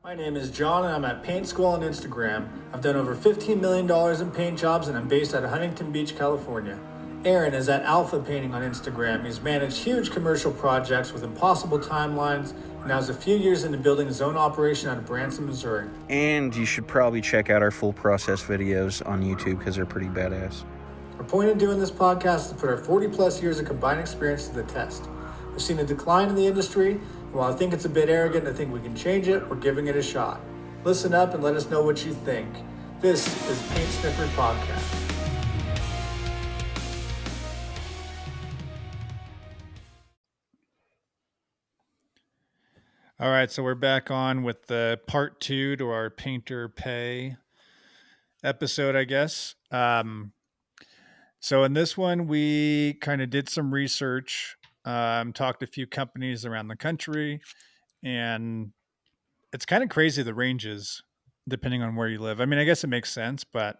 My name is John and I'm at Paint School on Instagram. I've done over $15 million in paint jobs and I'm based out of Huntington Beach, California. Aaron is at Alpha Painting on Instagram. He's managed huge commercial projects with impossible timelines and now is a few years into building his own operation out of Branson, Missouri. And you should probably check out our full process videos on YouTube because they're pretty badass. Our point in doing this podcast is to put our 40 plus years of combined experience to the test. We've seen a decline in the industry, and while I think it's a bit arrogant to think we can change it, we're giving it a shot. Listen up and let us know what you think. This is Paint Sniffers Podcast. All right, so we're back on with the part 2 to our painter pay episode, I guess. So in this one, we kind of did some research, talked to a few companies around the country, and it's kind of crazy the ranges depending on where you live. I mean, I guess it makes sense, but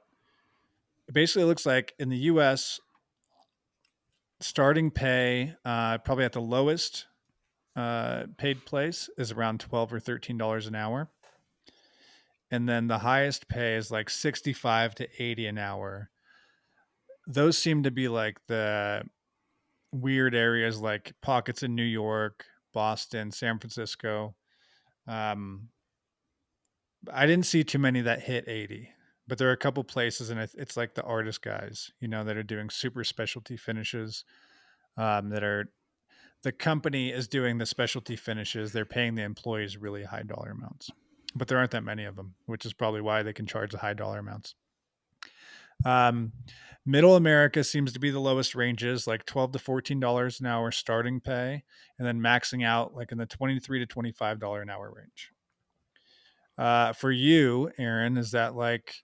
it basically looks like in the US, starting pay, probably at the lowest paid place is around $12 or $13 an hour. And then the highest pay is like 65 to 80 an hour. Those seem to be like the weird areas, like pockets in New York, Boston, San Francisco. I didn't see too many that hit 80, but there are a couple places, and it's like the artist guys, that are doing super specialty finishes. The company is doing the specialty finishes. They're paying the employees really high dollar amounts, but there aren't that many of them, which is probably why they can charge the high dollar amounts. Middle America seems to be the lowest ranges, like $12 to $14 an hour starting pay, and then maxing out like in the $23 to $25 an hour range. For you, Aaron, is that like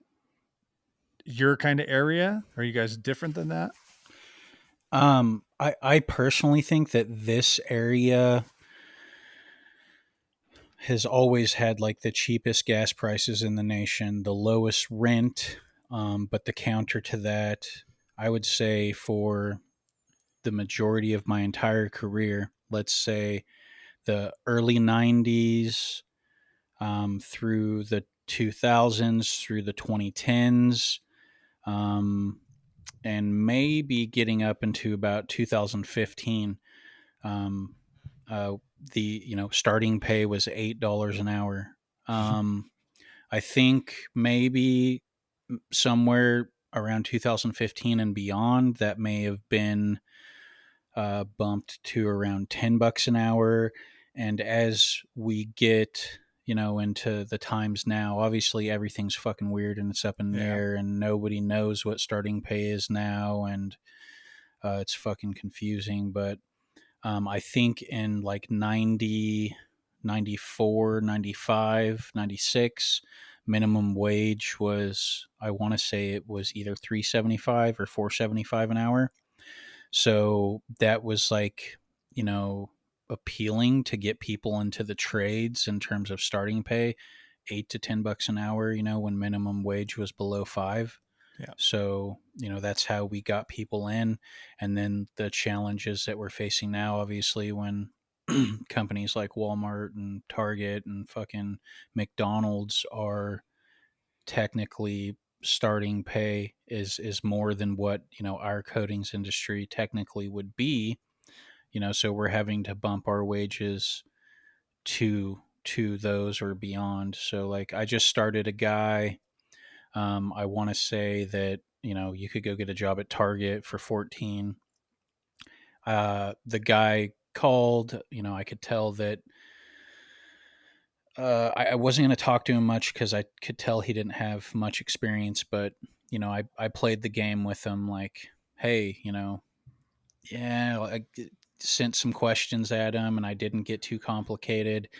your kind of area? Are you guys different than that? I personally think that this area has always had like the cheapest gas prices in the nation, the lowest rent. But the counter to that, I would say for the majority of my entire career, let's say the early 90s through the 2000s, through the 2010s, and maybe getting up into about 2015, the starting pay was $8 an hour. I think maybe somewhere around 2015 and beyond, that may have been bumped to around $10 an hour. And as we get, into the times now, obviously everything's fucking weird and it's up in the air and nobody knows what starting pay is now. And it's fucking confusing. But I think in like 90, 94, 95, 96, minimum wage was, I want to say it was either $3.75 or $4.75 an hour. So that was like, appealing to get people into the trades in terms of starting pay, $8 to $10 an hour, when minimum wage was below $5. Yeah. So, that's how we got people in. And then the challenges that we're facing now, obviously, when companies like Walmart and Target and fucking McDonald's are technically starting pay is more than what, our coatings industry technically would be, so we're having to bump our wages to those or beyond. So like I just started a guy. I want to say that, you could go get a job at Target for 14. The guy called, I could tell that I wasn't going to talk to him much because I could tell he didn't have much experience, but, I played the game with him like, hey, I sent some questions at him and I didn't get too complicated.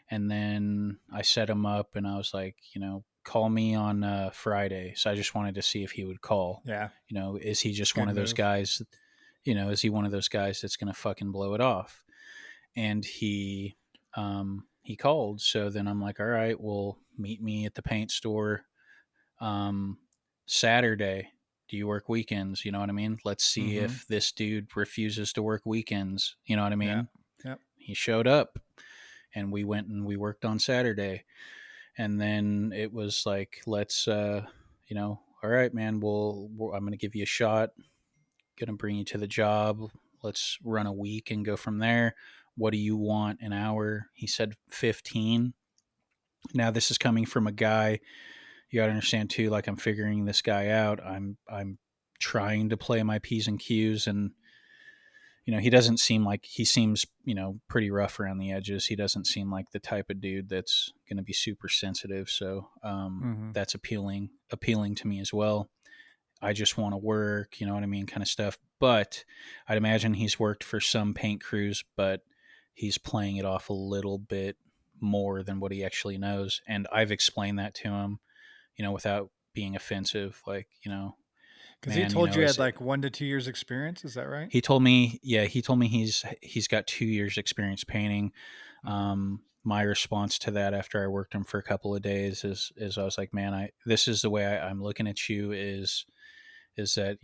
And then I set him up and I was like, call me on Friday. So I just wanted to see if he would call. Yeah. Is he just one of those guys, is he one of those guys that's going to fucking blow it off? And he called. So then I'm like, all right, well, meet me at the paint store Saturday. Do you work weekends? You know what I mean? Let's see if this dude refuses to work weekends. You know what I mean? Yeah. He showed up and we went and we worked on Saturday. And then it was like, let's, all right, man, I'm going to give you a shot. Going to bring you to the job. Let's run a week and go from there. What do you want an hour? He said 15. Now this is coming from a guy. You got to understand too, like I'm figuring this guy out. I'm trying to play my P's and Q's, and he doesn't seem like, he seems, pretty rough around the edges. He doesn't seem like the type of dude that's going to be super sensitive. So that's appealing to me as well. I just want to work, you know what I mean, kind of stuff. But I'd imagine he's worked for some paint crews, but he's playing it off a little bit more than what he actually knows. And I've explained that to him, without being offensive, like, Because he told you had like 1 to 2 years experience. Is that right? He told me, he's got 2 years experience painting. My response to that after I worked him for a couple of days is I was like, man, this is the way I'm looking at you is that,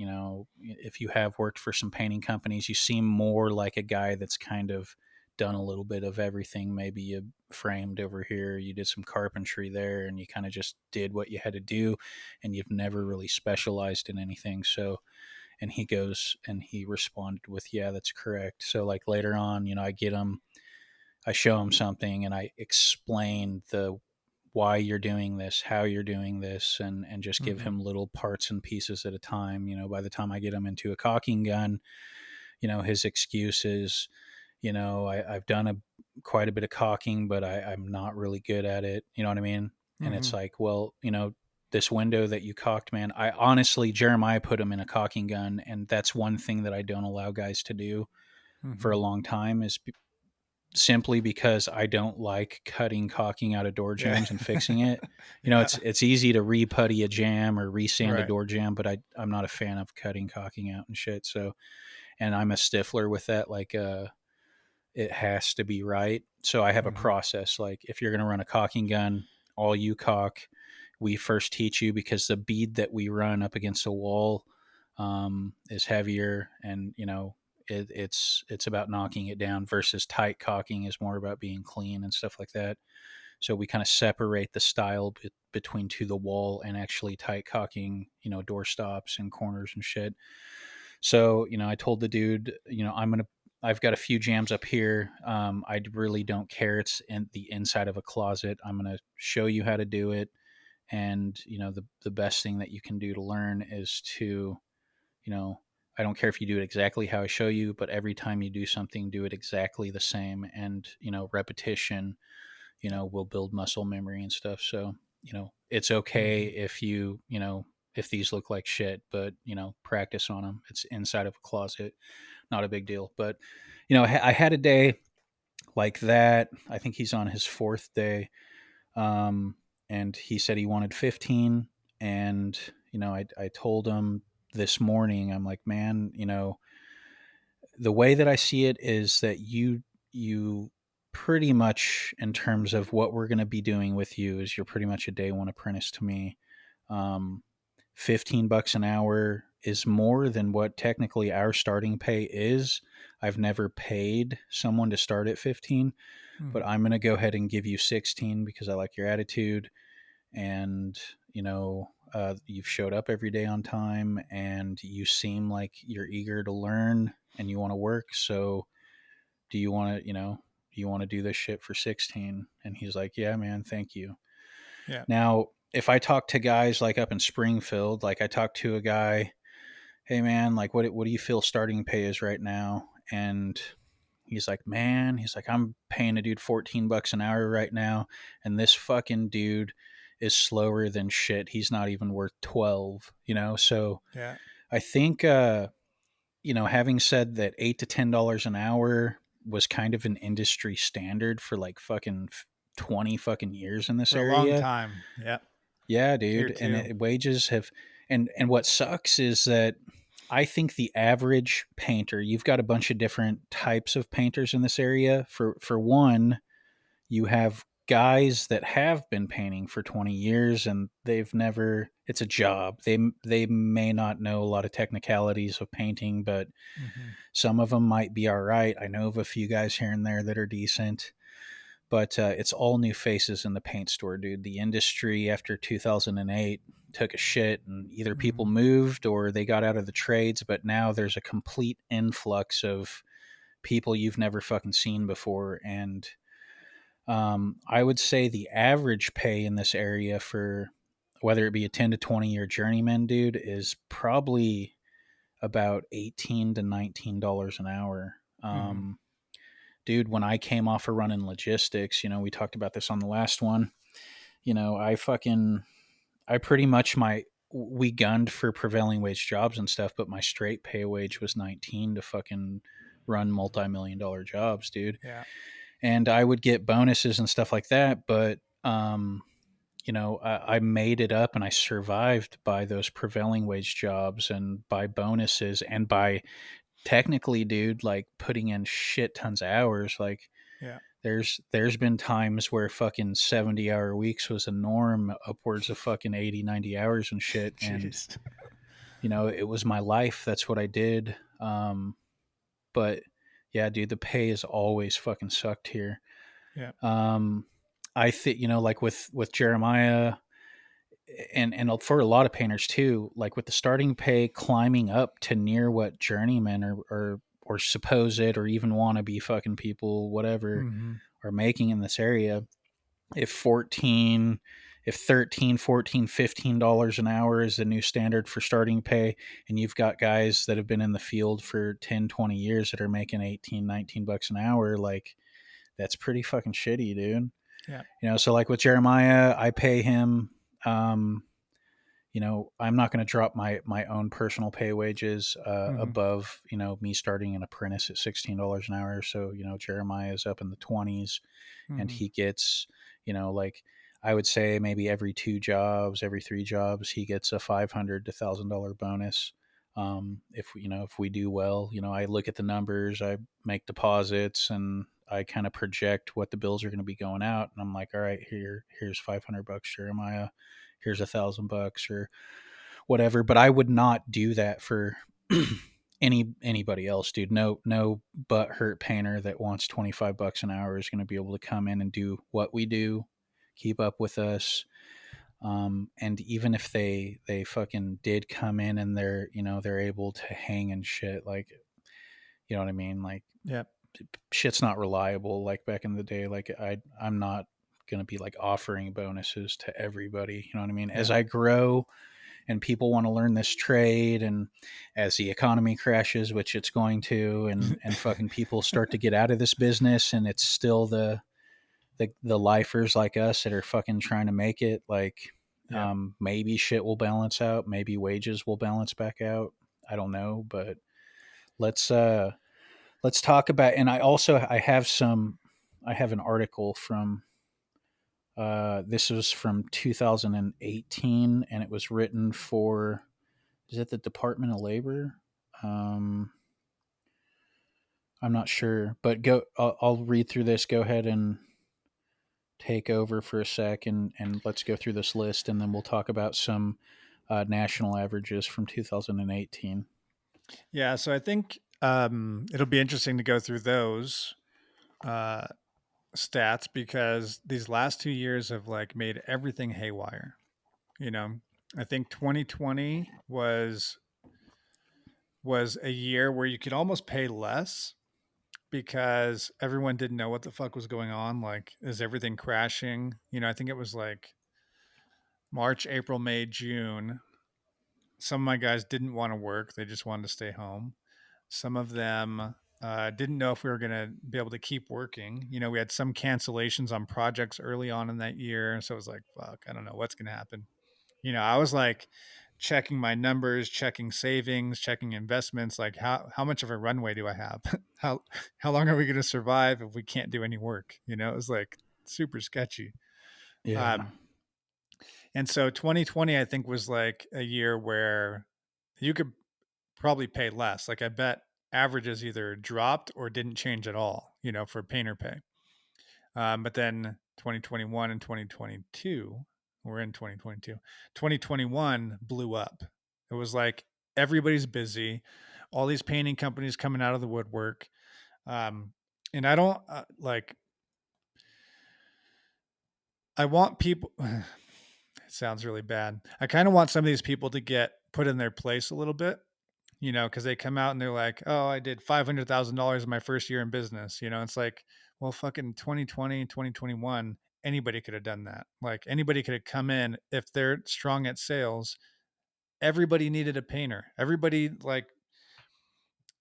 if you have worked for some painting companies, you seem more like a guy that's kind of done a little bit of everything. Maybe you framed over here, you did some carpentry there, and you kind of just did what you had to do, and you've never really specialized in anything. So, and he responded with, yeah, that's correct. So like later on, I show him something and I explain why you're doing this, how you're doing this, and just give him little parts and pieces at a time. By the time I get him into a caulking gun, his excuse is, I've done quite a bit of caulking, but I'm not really good at it. You know what I mean? And it's like, well, this window that you caulked, man, I honestly, Jeremiah put him in a caulking gun. And that's one thing that I don't allow guys to do for a long time is simply because I don't like cutting caulking out of door jambs and fixing it. It's easy to re-putty a jam or re-sand a door jam, but I'm not a fan of cutting caulking out and shit. So, and I'm a stiffler with that. Like, it has to be right. So I have a process. Like if you're going to run a caulking gun, all you caulk, we first teach you, because the bead that we run up against a wall is heavier, and it's about knocking it down, versus tight caulking is more about being clean and stuff like that. So we kind of separate the style between to the wall and actually tight caulking, door stops and corners and shit. So, I told the dude, I've got a few jams up here. I really don't care. It's in the inside of a closet. I'm going to show you how to do it. And, the best thing that you can do to learn is to, I don't care if you do it exactly how I show you, but every time you do something, do it exactly the same. And, repetition, will build muscle memory and stuff. So, it's okay if if these look like shit, but, practice on them. It's inside of a closet, not a big deal. But, I had a day like that. I think he's on his 4th day. And he said he wanted 15. And, I told him this morning, I'm like, man, the way that I see it is that you pretty much, in terms of what we're going to be doing with you, is you're pretty much a day 1 apprentice to me. $15 an hour is more than what technically our starting pay is. I've never paid someone to start at 15, but I'm going to go ahead and give you 16 because I like your attitude. And, you've showed up every day on time, and you seem like you're eager to learn and you want to work. So do you want to do this shit for 16? And he's like, yeah, man, thank you. Yeah. Now, if I talk to guys like up in Springfield, like I talked to a guy, hey man, like what do you feel starting pay is right now? And he's like, I'm paying a dude $14 an hour right now. And this fucking dude is slower than shit. He's not even worth 12, So yeah, I think, having said that, $8 to $10 an hour was kind of an industry standard for like fucking 20 fucking years in this for area. a long time. Yeah. Yeah, dude. And wages have, and what sucks is that I think the average painter, you've got a bunch of different types of painters in this area. For one, you have guys that have been painting for 20 years and it's a job. They may not know a lot of technicalities of painting, but some of them might be all right. I know of a few guys here and there that are decent, but it's all new faces in the paint store, dude. The industry after 2008 took a shit, and either people Mhm. moved or they got out of the trades, but now there's a complete influx of people you've never fucking seen before. And I would say the average pay in this area for whether it be a 10 to 20 year journeyman, dude, is probably about $18 to $19 an hour. Mhm. Dude, when I came off of running logistics, we talked about this on the last one. I pretty much we gunned for prevailing wage jobs and stuff, but my straight pay wage was 19 to fucking run multi-million-dollar jobs, dude. Yeah. And I would get bonuses and stuff like that, but I made it up and I survived by those prevailing wage jobs and by bonuses and by technically, dude, like putting in shit tons of hours. Like Yeah. there's been times where fucking 70-hour weeks was a norm, upwards of fucking 80, 90 hours and shit. And, Jeez. it was my life. That's what I did. But yeah, dude, the pay has always fucking sucked here. Yeah. Um, I think, like with Jeremiah and for a lot of painters too, like with the starting pay climbing up to near what journeymen or suppose it or even want to be fucking people, whatever, Mhm. are making in this area. If 14, if 13, 14, $15 an hour is the new standard for starting pay, and you've got guys that have been in the field for 10, 20 years that are making 18, $19 an hour, like that's pretty fucking shitty, dude. Yeah. So like with Jeremiah, I pay him, I'm not going to drop my own personal pay wages Mhm. above, me starting an apprentice at $16 an hour. So, Jeremiah is up in the 20s, and Mhm. he gets, like I would say maybe every 2 jobs, every 3 jobs, he gets a $500 to $1,000 bonus. If we do well, I look at the numbers, I make deposits, and I kind of project what the bills are going to be going out, and I'm like, all right, here's $500, Jeremiah. Here's $1,000 or whatever. But I would not do that for anybody else, dude. No butt hurt painter that wants $25 an hour is going to be able to come in and do what we do, keep up with us. And even if they fucking did come in and they're able to hang and shit, like, you know what I mean, like Yeah. shit's not reliable like back in the day. Like I'm not gonna be like offering bonuses to everybody, you know what I mean? As Yeah. I grow and people want to learn this trade, and as the economy crashes, which it's going to, and fucking people start to get out of this business, and it's still the lifers like us that are fucking trying to make it, like Yeah. maybe shit will balance out, maybe wages will balance back out. I don't know, but let's talk about. And I have an article from this was from 2018, and it was written for, is it the Department of Labor? um I'm not sure, but I'll read through this. Go ahead and take over for a sec, and let's go through this list, and then we'll talk about some national averages from 2018. Yeah. So I think it'll be interesting to go through those uh, stats because these last 2 years have like made everything haywire. You know, I think 2020 was a year where you could almost pay less because everyone didn't know what the fuck was going on. Like, is everything crashing? I think it was like March, April, May, June. Some of my guys didn't want to work; they just wanted to stay home. Some of them didn't know if we were going to be able to keep working. We had some cancellations on projects early on in that year, so it was like, fuck, I don't know what's going to happen. I was like checking my numbers, checking savings, checking investments, like how much of a runway do I have? how long are we going to survive if we can't do any work? It was like super sketchy. Yeah. Um, and so 2020, I think, was like a year where you could probably pay less. Like I bet averages either dropped or didn't change at all, for painter pay. But then 2021 and 2022, we're in 2022, 2021 blew up. It was like everybody's busy, all these painting companies coming out of the woodwork. Um, and I don't like, I want people. It sounds really bad. I kind of want some of these people to get put in their place a little bit, because they come out and they're like, "Oh, I did $500,000 in my first year in business." It's like, well, fucking 2020, 2021, anybody could have done that. Like anybody could have come in if they're strong at sales. Everybody needed a painter. Everybody, like,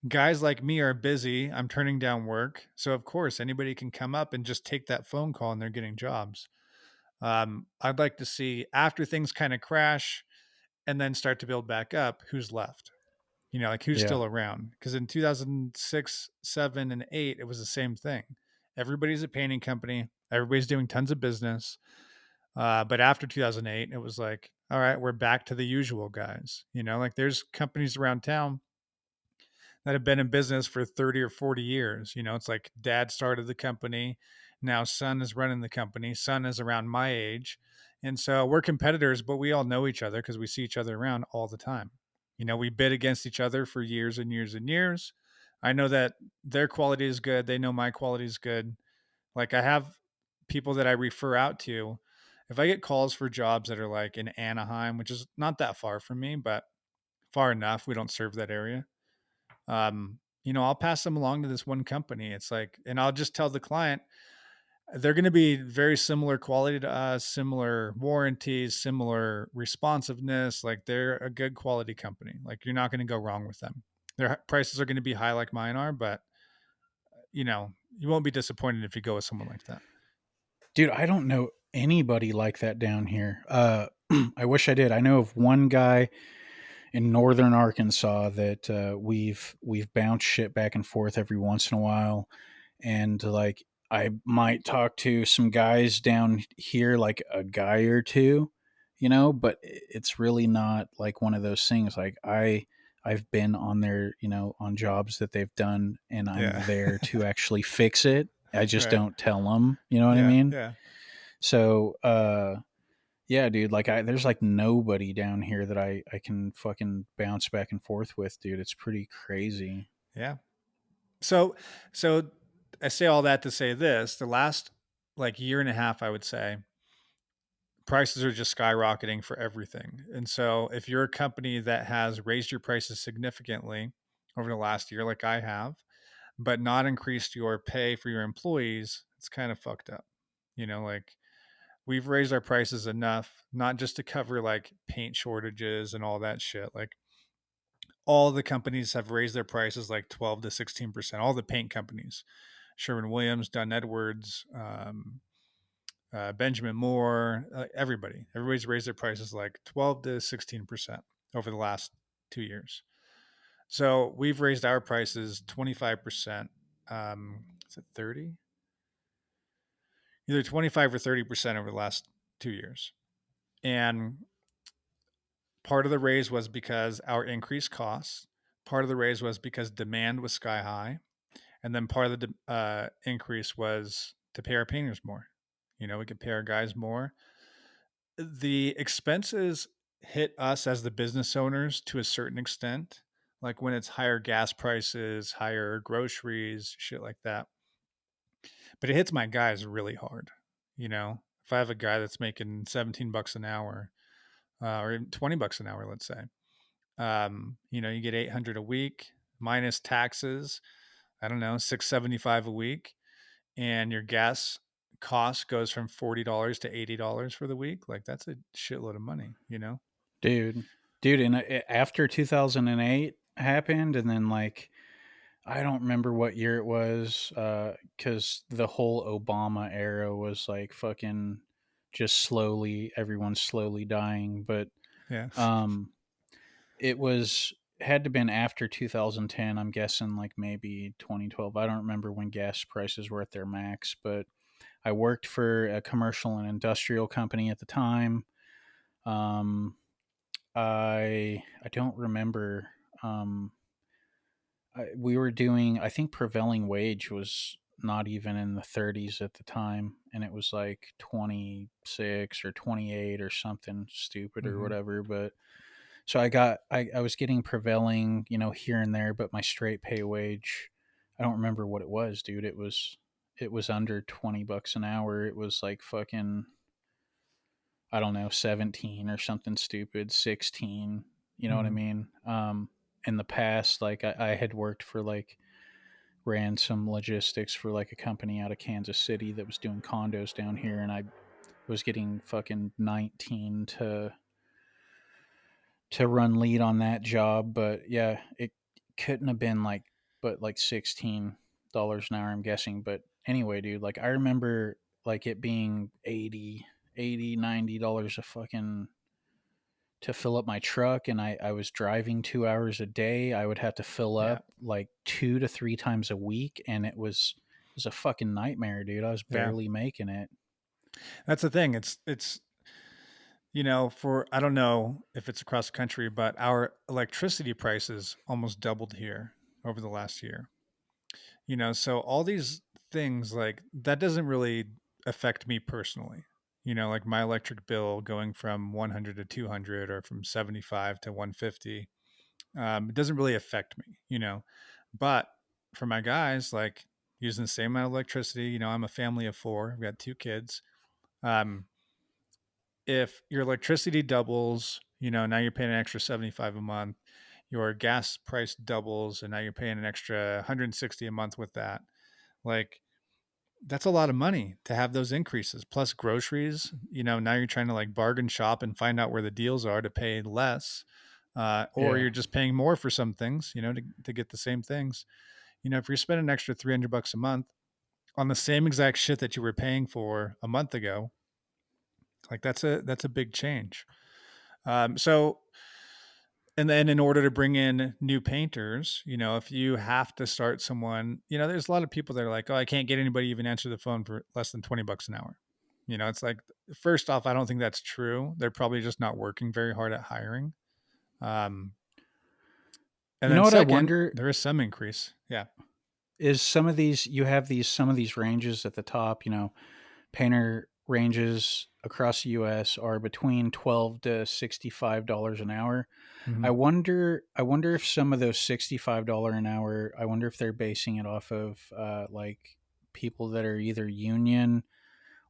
guys like me are busy. I'm turning down work. So of course anybody can come up and just take that phone call and they're getting jobs. I'd like to see after things kind of crash and then start to build back up, who's left, like who's Yeah. still around. Because in 2006, 7, and 8, it was the same thing. Everybody's a painting company. Everybody's doing tons of business. But after 2008, it was like, all right, we're back to the usual guys. Like there's companies around town that have been in business for 30 or 40 years. It's like dad started the company. Now son is running the company. Son is around my age. And so we're competitors, but we all know each other because we see each other around all the time. We bid against each other for years and years and years. I know that their quality is good. They know my quality is good. Like I have people that I refer out to. If I get calls for jobs that are like in Anaheim, which is not that far from me, but far enough, we don't serve that area. I'll pass them along to this one company. It's like, and I'll just tell the client they're going to be very similar quality to us, similar warranties, similar responsiveness. Like they're a good quality company. Like you're not going to go wrong with them. Their prices are going to be high like mine are, but you won't be disappointed if you go with someone like that. Dude, I don't know anybody like that down here. I wish I did. I know of one guy in northern Arkansas that we've bounced shit back and forth every once in a while, and like I might talk to some guys down here, like a guy or two, but it's really not like one of those things. Like I've been on their, on jobs that they've done, and I'm Yeah. there to actually fix it. I just Right. don't tell them. You know what I Yeah. mean? Yeah. So, yeah, dude, like there's like nobody down here that I can fucking bounce back and forth with, dude. It's pretty crazy. Yeah. So, so I say all that to say this: the last like year and a half, I would say, prices are just skyrocketing for everything. And so, if you're a company that has raised your prices significantly over the last year, like I have, but not increased your pay for your employees, it's kind of fucked up. Like we've raised our prices enough, not just to cover like paint shortages and all that shit. Like all the companies have raised their prices like 12 to 16%. All the paint companies, Sherwin-Williams, Dunn Edwards, Benjamin Moore, everybody's raised their prices like 12 to 16% over the last 2 years. So we've raised our prices 25%. Is it 30? Either 25 or 30% over the last 2 years. And part of the raise was because our increased costs. Part of the raise was because demand was sky high. And then part of the increase was to pay our painters more. We could pay our guys more. The expenses hit us as the business owners to a certain extent, like when it's higher gas prices, higher groceries, shit like that. But it hits my guys really hard. If I have a guy that's making 17 bucks an hour, or even 20 bucks an hour, let's say, you get 800 a week minus taxes. I don't know, 675 a week, and your gas cost goes from $40 to $80 for the week. Like that's a shitload of money. Dude. Dude, and after 2008 happened, and then like I don't remember what year it was, cuz the whole Obama era was like fucking just slowly everyone's slowly dying, but Yeah. um it was had to been after 2010, I'm guessing like maybe 2012. I don't remember when gas prices were at their max, but I worked for a commercial and industrial company at the time. Um, I don't remember. We were doing. I think prevailing wage was not even in the 30s at the time, and it was like 26 or 28 or something stupid or Mm-hmm. whatever. But so I was getting prevailing, here and there, but my straight pay wage, I don't remember what it was, dude. It was under $20 an hour. It was like fucking I don't know, 17 or something stupid, 16. You know what I Mhm. mean? In the past, like I had worked for like ran some logistics for like a company out of Kansas City that was doing condos down here, and I was getting fucking 19 to run lead on that job. But yeah, it couldn't have been like but like $16 an hour, I'm guessing. But anyway, dude, like I remember like it being 80, $90 a fucking to fill up my truck, and I was driving 2 hours a day. I would have to fill Yeah. up like 2 to 3 times a week, and it was a fucking nightmare, dude. I was Yeah. barely making it. That's the thing. It's for I don't know if it's across the country, but our electricity prices almost doubled here over the last year. So all these things like that doesn't really affect me personally. Like my electric bill going from 100 to 200 or from 75 to 150, it doesn't really affect me. But for my guys, like using the same amount of electricity, I'm a family of four, I've got two kids. Um, if your electricity doubles, now you're paying an extra 75 a month. Your gas price doubles, and now you're paying an extra 160 a month with that. Like that's a lot of money to have those increases. Plus groceries, now you're trying to like bargain shop and find out where the deals are to pay less. Or Yeah. you're just paying more for some things, to get the same things. If you're spending an extra $300 a month on the same exact shit that you were paying for a month ago, like that's a big change. So, and then in order to bring in new painters, if you have to start someone, there's a lot of people that are like, oh, I can't get anybody to even answer the phone for less than $20 an hour. It's like, first off, I don't think that's true. They're probably just not working very hard at hiring. Um, and You know then what I second, wonder there is some increase. Yeah. is some of these ranges at the top, painter ranges across the US are between 12 to $65 an hour. Hmm. I wonder if some of those $65 an hour, I wonder if they're basing it off of like people that are either union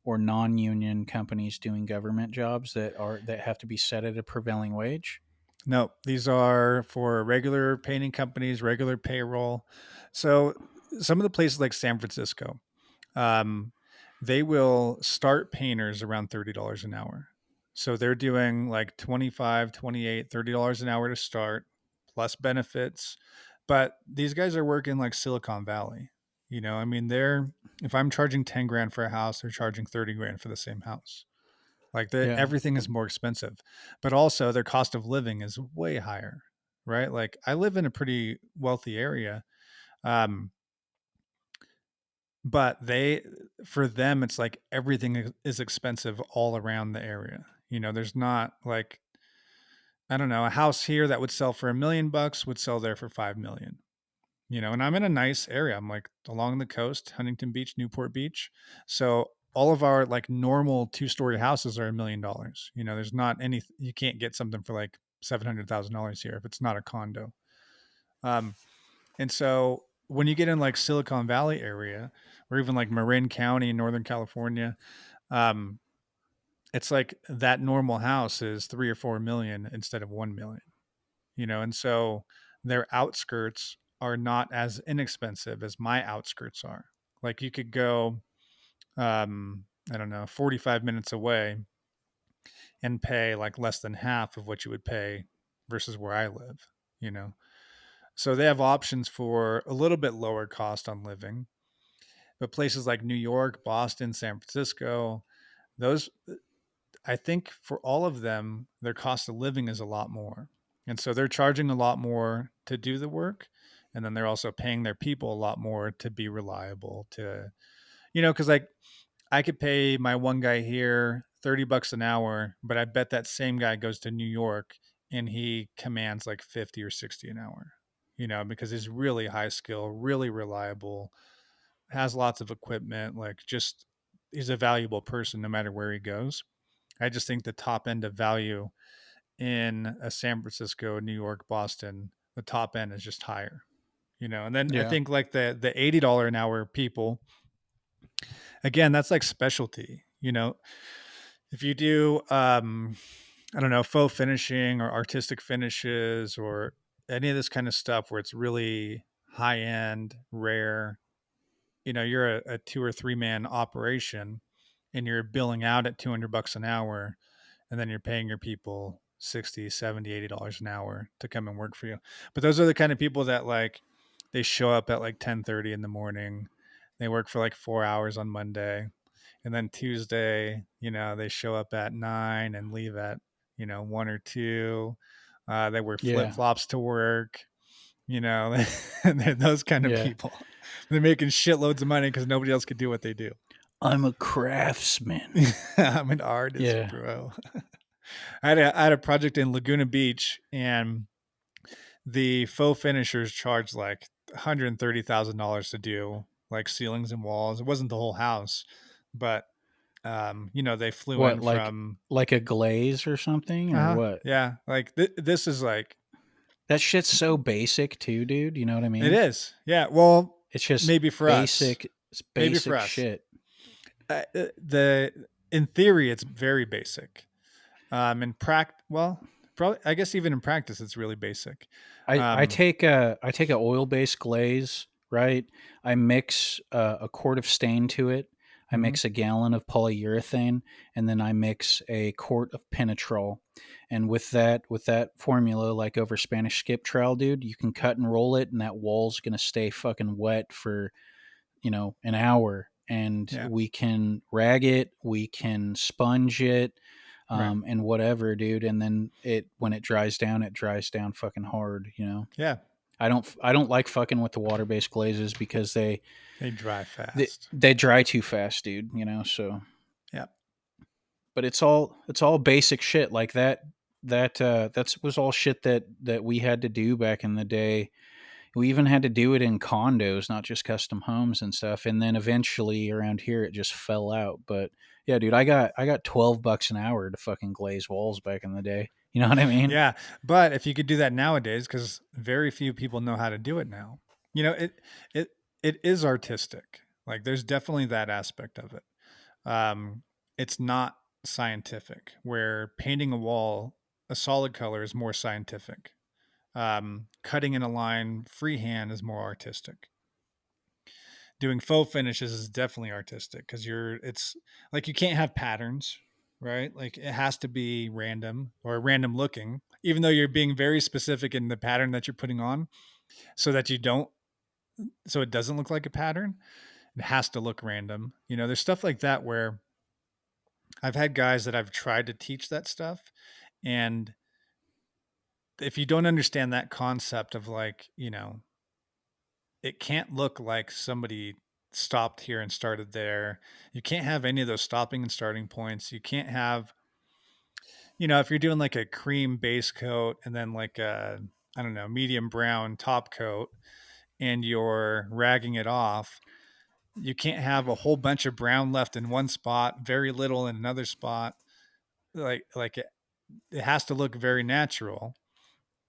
or non-union companies doing government jobs that have to be set at a prevailing wage. No, these are for regular painting companies, regular payroll. So some of the places like San Francisco, um, they will start painters around $30 an hour. So they're doing like 25, 28, $30 an hour to start, plus benefits. But these guys are working like Silicon Valley. I mean, if I'm charging 10 grand for a house, they're charging 30 grand for the same house. Like Yeah. everything is more expensive, but also their cost of living is way higher, right? Like I live in a pretty wealthy area. Um, but for them it's like everything is expensive all around the area. There's not like, I don't know, a house here that would sell for $1 million would sell there for 5 million. And I'm in a nice area. I'm like along the coast, Huntington Beach, Newport Beach. So all of our like normal 2-story houses are $1 million. There's not any, you can't get something for like $700,000 here if it's not a condo. Um, and so when you get in like Silicon Valley area or even like Marin County in Northern California, um, it's like that normal house is 3 or 4 million instead of 1 million, and so their outskirts are not as inexpensive as my outskirts are. Like you could go, I don't know, 45 minutes away and pay like less than half of what you would pay versus where I live, you know? So they have options for a little bit lower cost on living. But places like New York, Boston, San Francisco, those, I think for all of them, their cost of living is a lot more. And so they're charging a lot more to do the work. And then they're also paying their people a lot more to be reliable, because like I could pay my one guy here $30 an hour, but I bet that same guy goes to New York and he commands like 50 or 60 an hour, because he's really high skill, really reliable, has lots of equipment, like just he's a valuable person no matter where he goes. I just think the top end of value in a San Francisco, New York, Boston, the top end is just higher, And then I Yeah. think like the $80 an hour people, again, that's like specialty, If you do, I don't know, faux finishing or artistic finishes or any of this kind of stuff where it's really high end, rare, you're a 2 or 3 man operation and you're billing out at $200 an hour, and then you're paying your people 60, 70, $80 an hour to come and work for you. But those are the kind of people that like, they show up at like 10:30 in the morning. They work for like 4 hours on Monday. And then Tuesday, they show up at 9 and leave at, 1 or 2. They wear flip Yeah. flops to work, and they're those kind of Yeah. people. They're making shitloads of money because nobody else could do what they do. I'm a craftsman. I'm an artist, Yeah. bro. I had a project in Laguna Beach, and the faux finishers charged like $130,000 to do like ceilings and walls. It wasn't the whole house, but they flew What, in from. like a glaze or something, or what? Yeah, like this is like, That shit's so basic too, dude. You know what I it mean? is. Yeah, well, It's just maybe for us. basic. It's Maybe for basic us. shit. The in theory it's very basic. In well, probably, I guess even in practice it's really basic. I take a oil-based glaze, right? I mix a quart of stain to it. I Mhm. mix a gallon of polyurethane, and then I mix a quart of Pinatrol. And with that formula, like over Spanish skip trowel, dude, you can cut and roll it, and that wall's gonna stay fucking wet for an hour. And Yeah. we can rag it, we can sponge it, Right. and whatever, dude. And then when it dries down fucking hard. Yeah. I don't like fucking with the water based glazes because They dry fast. they dry too fast, dude. So Yeah. but it's all basic shit like that. That was all shit that we had to do back in the day. We even had to do it in condos, not just custom homes and stuff. And then eventually around here, it just fell out. But yeah, dude, I got $12 an hour to fucking glaze walls back in the day. You know what I mean? Yeah, but if you could do that nowadays, because very few people know how to do it now. It it is artistic. Like there's definitely that aspect of it. It's not scientific. Where painting a wall a solid color is more scientific. Cutting in a line freehand is more artistic. Doing faux finishes is definitely artistic because it's like you can't have patterns, right? Like it has to be random or random looking, even though you're being very specific in the pattern that you're putting on, so that so it doesn't look like a pattern. It has to look random. There's stuff like that where I've had guys that I've tried to teach that stuff, and if you don't understand that concept of like, it can't look like somebody stopped here and started there. You can't have any of those stopping and starting points. You can't have, if you're doing like a cream base coat and then like a, I don't know, medium brown top coat and you're ragging it off, you can't have a whole bunch of brown left in one spot, very little in another spot. Like it has to look very natural.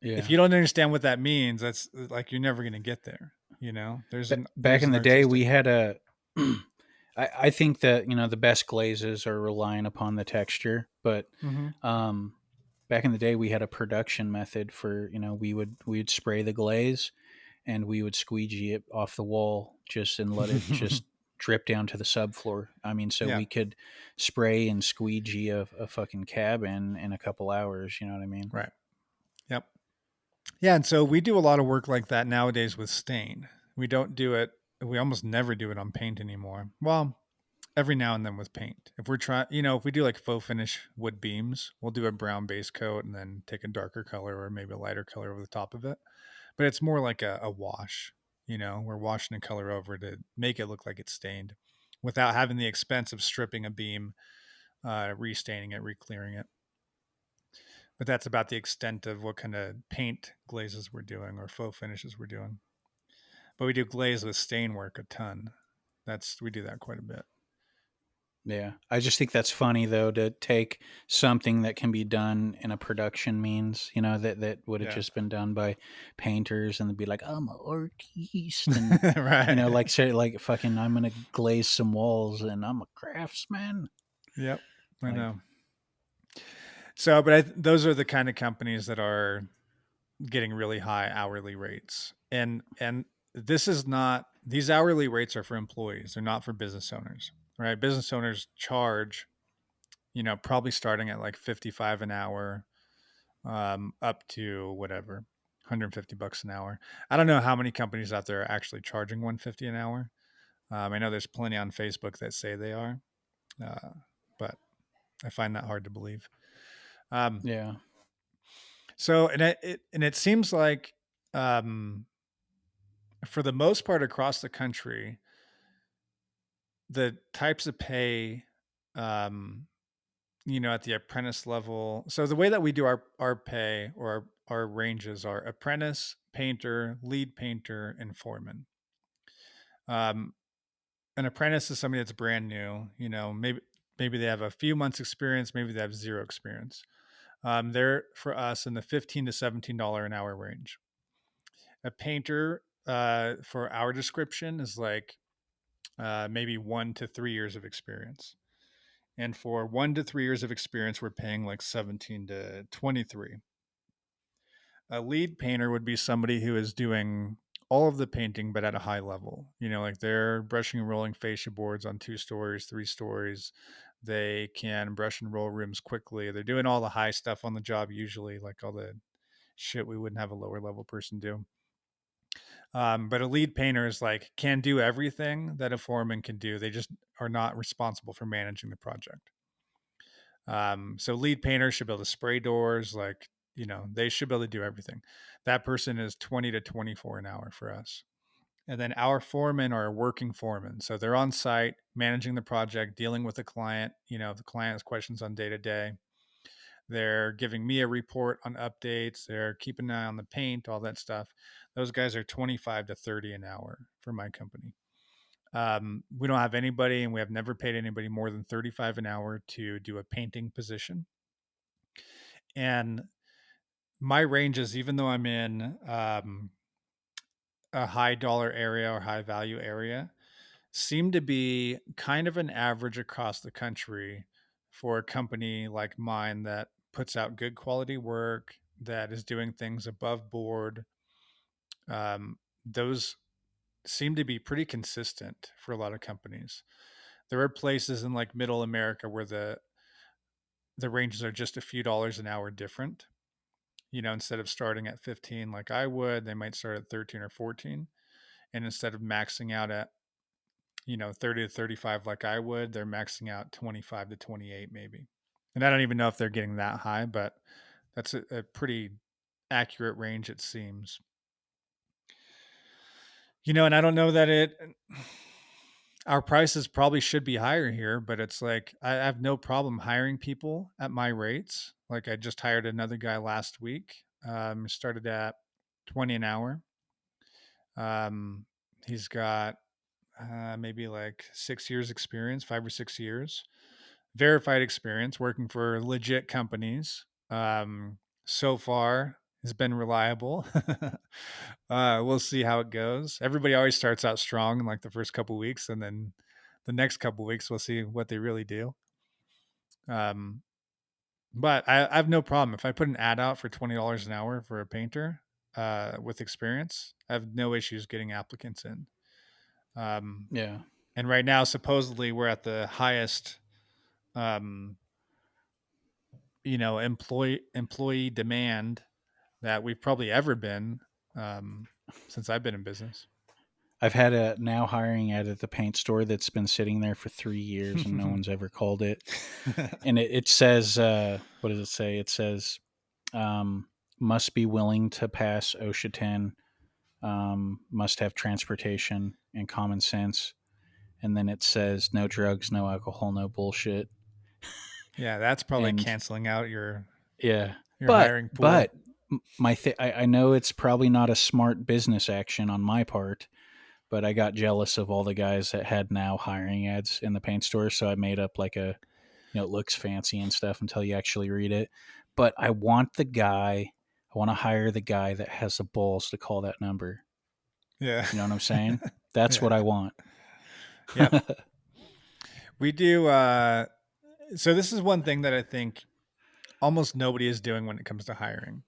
Yeah. If you don't understand what that means, that's like you're never going to get there. Back in the day, artistic. we had a. I think that the best glazes are relying upon the texture, but back in the day we had a production method for we'd spray the glaze and we would squeegee it off the wall and let it just drip down to the subfloor. I mean, so we could spray and squeegee a fucking cabin in a couple hours. You know what I mean? Right. Yep. Yeah, and so we do a lot of work like that nowadays with stain. We don't do it. We almost never do it on paint anymore. Well, every now and then with paint. If we're trying, if we do like faux finish wood beams, we'll do a brown base coat and then take a darker color or maybe a lighter color over the top of it. But it's more like a wash. We're washing a color over to make it look like it's stained without having the expense of stripping a beam, restaining it, re-clearing it. But that's about the extent of what kind of paint glazes we're doing or faux finishes we're doing. But we do glaze with stain work a ton. We do that quite a bit. Yeah. I just think that's funny though, to take something that can be done in a production means, that would have just been done by painters and they'd be like, I'm an artiste. And, right. Like say fucking, I'm going to glaze some walls and I'm a craftsman. Yep. I know. So, but those are the kind of companies that are getting really high hourly rates, and this is not, these hourly rates are for employees. They're not for business owners, right? Business owners charge, probably starting at like 55 an hour, up to whatever, 150 bucks an hour. I don't know how many companies out there are actually charging 150 an hour. I know there's plenty on Facebook that say they are, uh, but I find that hard to believe. Um, Yeah. so, and it seems like, um, for the most part across the country, the types of pay, um, at the apprentice level. So the way that we do our pay, or our ranges, are apprentice, painter, lead painter, and foreman. Um, an apprentice is somebody that's brand new. Maybe they have a few months experience, maybe they have zero experience. They're for us in the $15 to $17 an hour range. A painter, for our description, is like, maybe 1 to 3 years of experience. And for 1 to 3 years of experience, we're paying like 17 to 23. A lead painter would be somebody who is doing all of the painting, but at a high level. Like they're brushing and rolling fascia boards on 2 stories, 3 stories. They can brush and roll rooms quickly. They're doing all the high stuff on the job, usually, like all the shit we wouldn't have a lower level person do. But a lead painter is like, can do everything that a foreman can do. They just are not responsible for managing the project. So lead painters should be able to spray doors, like, they should be able to do everything. That person is 20 to 24 an hour for us. And then our foremen are working foremen. So they're on site managing the project, dealing with the client. If the client has questions on day to day, they're giving me a report on updates. They're keeping an eye on the paint, all that stuff. Those guys are 25 to 30 an hour for my company. We don't have anybody, and we have never paid anybody more than 35 an hour to do a painting position. And my ranges, even though I'm in, a high dollar area or high value area, seem to be kind of an average across the country for a company like mine that puts out good quality work, that is doing things above board. Those seem to be pretty consistent for a lot of companies. There are places in like middle America where the ranges are just a few dollars an hour different. Instead of starting at 15 like I would, they might start at 13 or 14. And instead of maxing out at, 30 to 35 like I would, they're maxing out 25 to 28 maybe. And I don't even know if they're getting that high, but that's a pretty accurate range, it seems. And I don't know that our prices probably should be higher here, but it's like I have no problem hiring people at my rates. Like I just hired another guy last week. Started at 20 an hour. He's got, maybe like 6 years experience, 5 or 6 years, verified experience working for legit companies. So far has been reliable. We'll see how it goes. Everybody always starts out strong in like the first couple weeks, and then the next couple weeks we'll see what they really do. Um, but I have no problem if I put an ad out for $20 an hour for a painter, with experience. I have no issues getting applicants in. Um, Yeah. and right now, supposedly, we're at the highest, um, employee demand that we've probably ever been, um, since I've been in business. I've had a now hiring ad at the paint store that's been sitting there for 3 years and no one's ever called it. And it says, what does it say? It says, must be willing to pass OSHA 10, must have transportation and common sense. And then it says, no drugs, no alcohol, no bullshit. Yeah, that's probably And canceling out your yeah, your but hiring pool. but I know it's probably not a smart business action on my part, but I got jealous of all the guys that had now hiring ads in the paint store, so I made up like a, it looks fancy and stuff until you actually read it. But I want to hire the guy that has the balls to call that number. Yeah. You know what I'm saying? That's what Yeah. I want. Yep. We do. So this is one thing that I think almost nobody is doing when it comes to hiring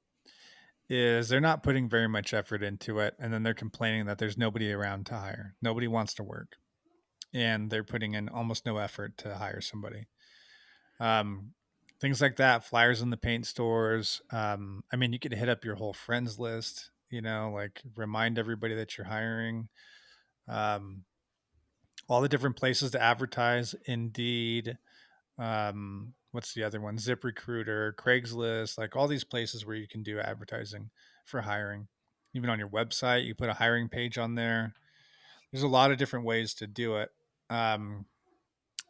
is they're not putting very much effort into it, and then they're complaining that there's nobody around to hire. Nobody wants to work, and they're putting in almost no effort to hire somebody. Um, Things like that, flyers in the paint stores. I mean, you could hit up your whole friends list, like remind everybody that you're hiring. Um, all the different places to advertise, Indeed, what's the other one? ZipRecruiter, Craigslist, like all these places where you can do advertising for hiring. Even on your website, you put a hiring page on there. There's a lot of different ways to do it. Um,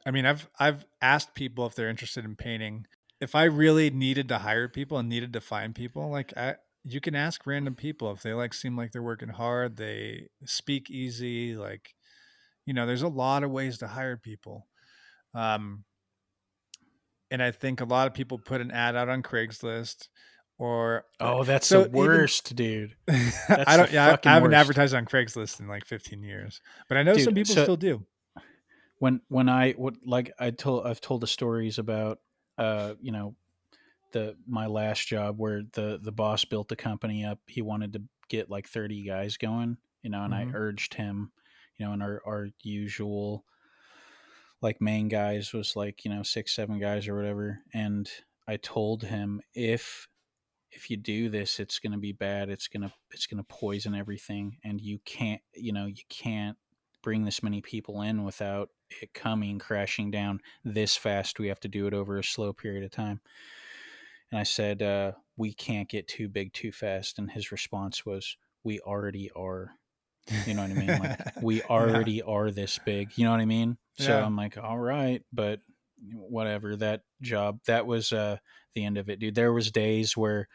I mean, I've asked people if they're interested in painting. If I really needed to hire people and needed to find people, you can ask random people if they seem like they're working hard, they speak easy, there's a lot of ways to hire people. Um, and I think a lot of people put an ad out on Craigslist or Oh, that's the so even worst, dude. I That's the don't yeah, I fucking haven't worst, advertised on Craigslist in like 15 years, but I know some dude. people So still do. when I would like I've told the stories about you know, the my last job where the boss built the company up. He wanted to get like 30 guys going, and I Hmm. urged him, and our usual like main guys was like, 6 7 guys or whatever. And I told him, if you do this, it's going to be bad. It's going to poison everything, and you can't bring this many people in without it coming crashing down this fast. We have to do it over a slow period of time. And I said, we can't get too big too fast. And his response was, we already are. You know what I mean? Like, we Yeah. already are this big. You know what I mean? So Yeah. I'm like, all right, but whatever. That job, that was the end of it, dude. There was days where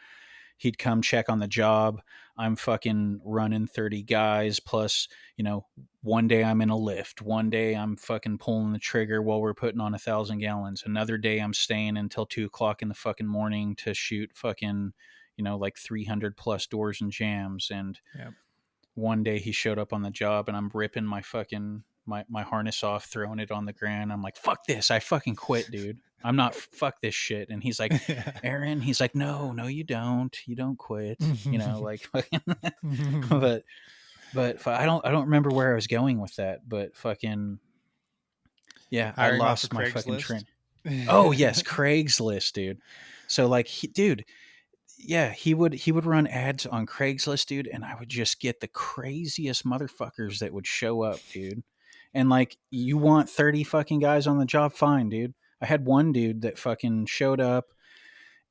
he'd come check on the job. I'm fucking running 30 guys plus, one day I'm in a lift. One day I'm fucking pulling the trigger while we're putting on 1,000 gallons. Another day I'm staying until 2 o'clock in the fucking morning to shoot fucking, like 300 plus doors and jams. And Yeah. one day he showed up on the job and I'm ripping my fucking my harness off, throwing it on the ground. I'm like, fuck this. I fucking quit, dude. I'm not fuck this shit. And he's like, Yeah. Aaron, he's like, no, you don't. You don't quit. Like but I don't remember where I was going with that, but fucking yeah, I Hiring off of lost my fucking Craigslist. train. Oh yes, Craigslist, dude. So like dude, yeah, he would run ads on Craigslist, dude, and I would just get the craziest motherfuckers that would show up, dude. And like, you want 30 fucking guys on the job, fine, dude. I had one dude that fucking showed up,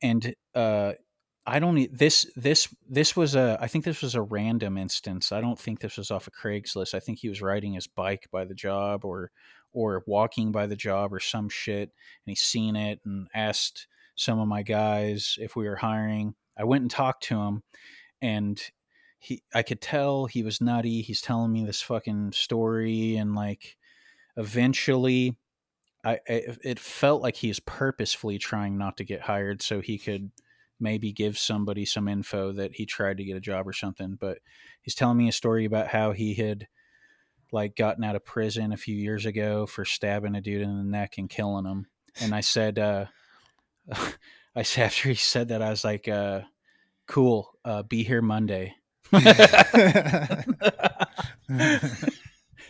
and I don't need this was a I think this was a random instance. I don't think this was off of Craigslist. I think he was riding his bike by the job, or walking by the job or some shit, and he seen it and asked some of my guys if we were hiring. I went and talked to him, and I could tell he was nutty. He's telling me this fucking story, and like, eventually it felt like he's purposefully trying not to get hired so he could maybe give somebody some info that he tried to get a job or something. But he's telling me a story about how he had like gotten out of prison a few years ago for stabbing a dude in the neck and killing him. And I said, I said, after he said that, I was like, cool, be here Monday.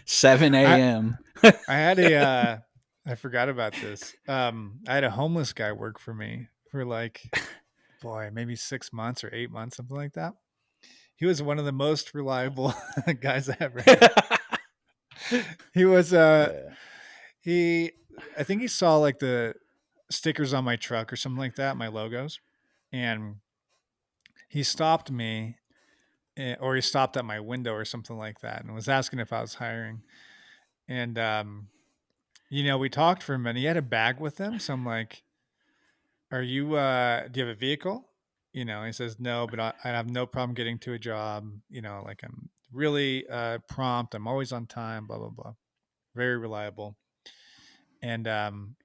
7 I a.m. I had I forgot about this. I had a homeless guy work for me for boy, maybe 6 months or 8 months, something like that. He was one of the most reliable guys I ever had. He was Yeah. he I think he saw like the stickers on my truck or something like that, my logos, and he stopped me, or he stopped at my window or something like that, and was asking if I was hiring. And we talked for a minute. He had a bag with him, so I'm like, "Are you? Do you have a vehicle?" He says no, but I have no problem getting to a job. Like, I'm really prompt. I'm always on time. Blah blah blah. Very reliable. And man,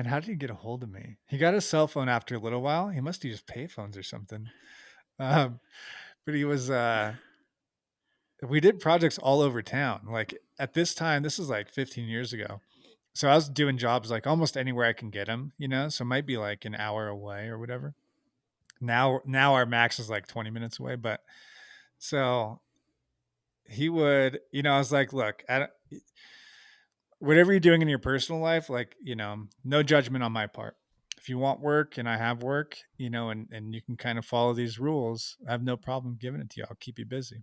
how did he get a hold of me? He got a cell phone after a little while. He must have used payphones or something. Um, but he was. We did projects all over town. Like, at this time, this is like 15 years ago. So I was doing jobs like almost anywhere I can get them, you know, so it might be like an hour away or whatever. Now our max is like 20 minutes away, but so he would, you know, I was like, look, whatever you're doing in your personal life, like, you know, no judgment on my part. If you want work and I have work, you know, and you can kind of follow these rules, I have no problem giving it to you. I'll keep you busy.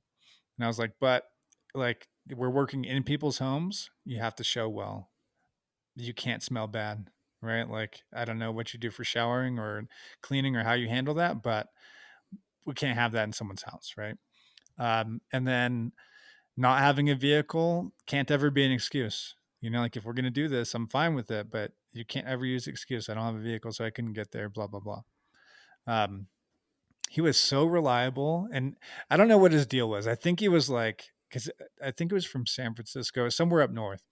And I was like, but like we're working in people's homes, you have to show well. You can't smell bad, right? Like I don't know what you do for showering or cleaning or how you handle that, but we can't have that in someone's house, right? And then not having a vehicle can't ever be an excuse. You know, like if we're gonna do this, I'm fine with it, but you can't ever use the excuse. I don't have a vehicle, so I couldn't get there. Blah blah blah. Um, he was so reliable, and I don't know what his deal was. I think he was like, because I think it was from San Francisco, somewhere up north.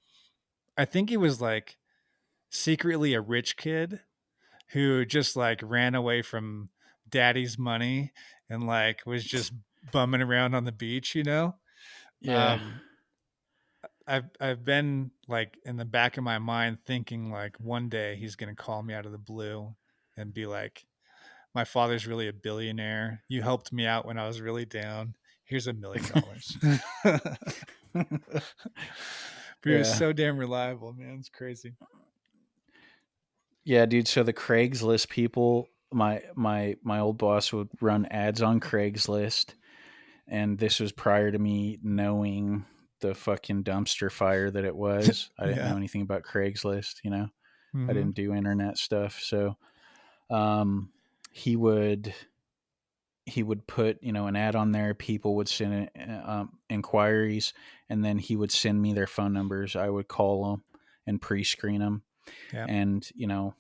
I think he was like secretly a rich kid who just like ran away from daddy's money and like was just bumming around on the beach, you know. Yeah. Um, I've been like in the back of my mind thinking like one day he's gonna call me out of the blue and be like, "My father's really a billionaire. You helped me out when I was really down. Here's $1 million." But he was Yeah. so damn reliable, man. It's crazy. Yeah, dude. So the Craigslist people, my old boss would run ads on Craigslist, and this was prior to me knowing the fucking dumpster fire that it was. I didn't Yeah. know anything about Craigslist, you know. I Mm-hmm. didn't do internet stuff, so um, he would put, you know, an ad on there. People would send inquiries, and then he would send me their phone numbers. I would call them and pre-screen them, Yeah. and you know,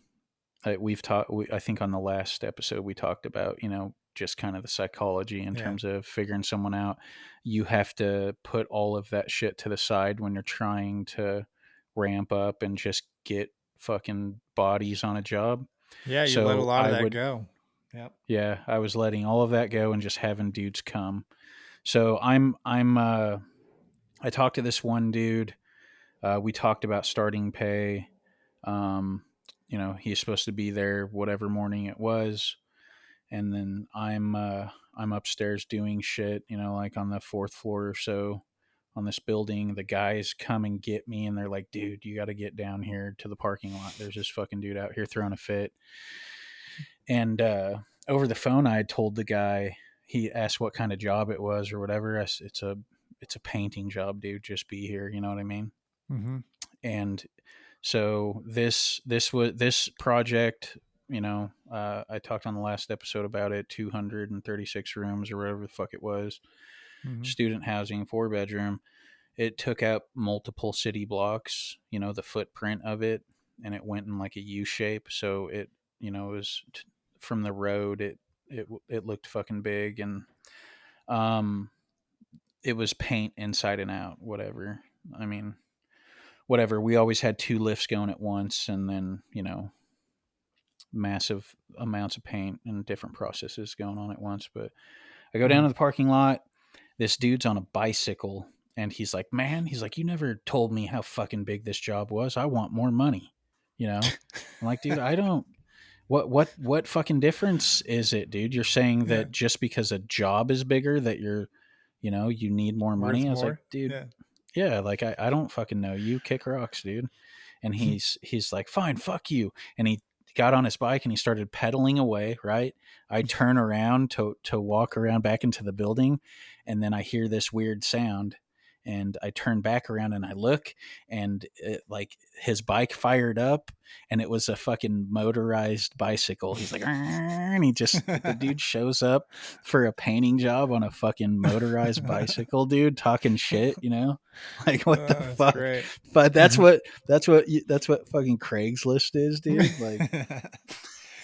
we've talked. I think on the last episode we talked about, you know, just kind of the psychology in Yeah. terms of figuring someone out. You have to put all of that shit to the side when you're trying to ramp up and just get fucking bodies on a job. Yeah. You let a So lot of I that would, go. Yep. yeah, I was letting all of that go and just having dudes come. So I talked to this one dude. We talked about starting pay. Um, you know, he's supposed to be there whatever morning it was, and then I'm upstairs doing shit. You know, like on the fourth floor or so on this building. The guys come and get me, and they're like, "Dude, you got to get down here to the parking lot. There's this fucking dude out here throwing a fit." And over the phone, I had told the guy. He asked what kind of job it was or whatever. It's a painting job, dude. Just be here. You know what I mean? Mm-hmm. And so this project, you know, I talked on the last episode about it. 236 rooms or whatever the fuck it was, Mm-hmm. student housing, 4 bedroom. It took out multiple city blocks. You know, the footprint of it, and it went in like a U shape. So it, you know, from the road. It looked fucking big, and um, it was paint inside and out. Whatever. I mean, whatever. We always had 2 lifts going at once, and then, you know, massive amounts of paint and different processes going on at once. But I go down Mm-hmm. to the parking lot. This dude's on a bicycle, and he's like, "Man," he's like, "you never told me how fucking big this job was. I want more money." You know, I'm like, dude, I don't. What fucking difference is it, dude? You're saying Yeah. that just because a job is bigger, that you're, you know, you need more Worth money? I was like, more. dude, Yeah. yeah, like I don't fucking know. You kick rocks, dude. And he's like, fine, fuck you. And he got on his bike and he started pedaling away. Right. I turn around to walk around back into the building, and then I hear this weird sound. And I turn back around and I look, and like his bike fired up, and it was a fucking motorized bicycle. He's like, "Arr," and the dude shows up for a painting job on a fucking motorized bicycle, dude, talking shit, you know, like what the That's fuck? great. But that's what fucking Craigslist is, dude. Like,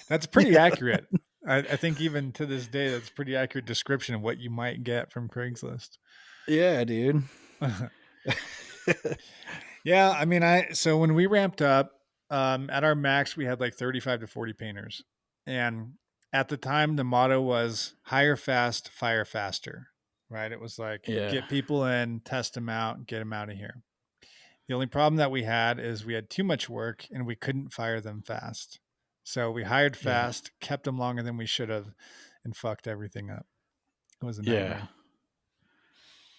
That's pretty accurate. I think even to this day, that's a pretty accurate description of what you might get from Craigslist. yeah, dude. Yeah, I mean, so when we ramped up, at our max, we had like 35 to 40 painters, and at the time, the motto was hire fast, fire faster. Right? It was like Yeah. get people in, test them out, get them out of here. The only problem that we had is we had too much work and we couldn't fire them fast. So we hired Yeah. fast, kept them longer than we should have, and fucked everything up. It was a Yeah. nightmare.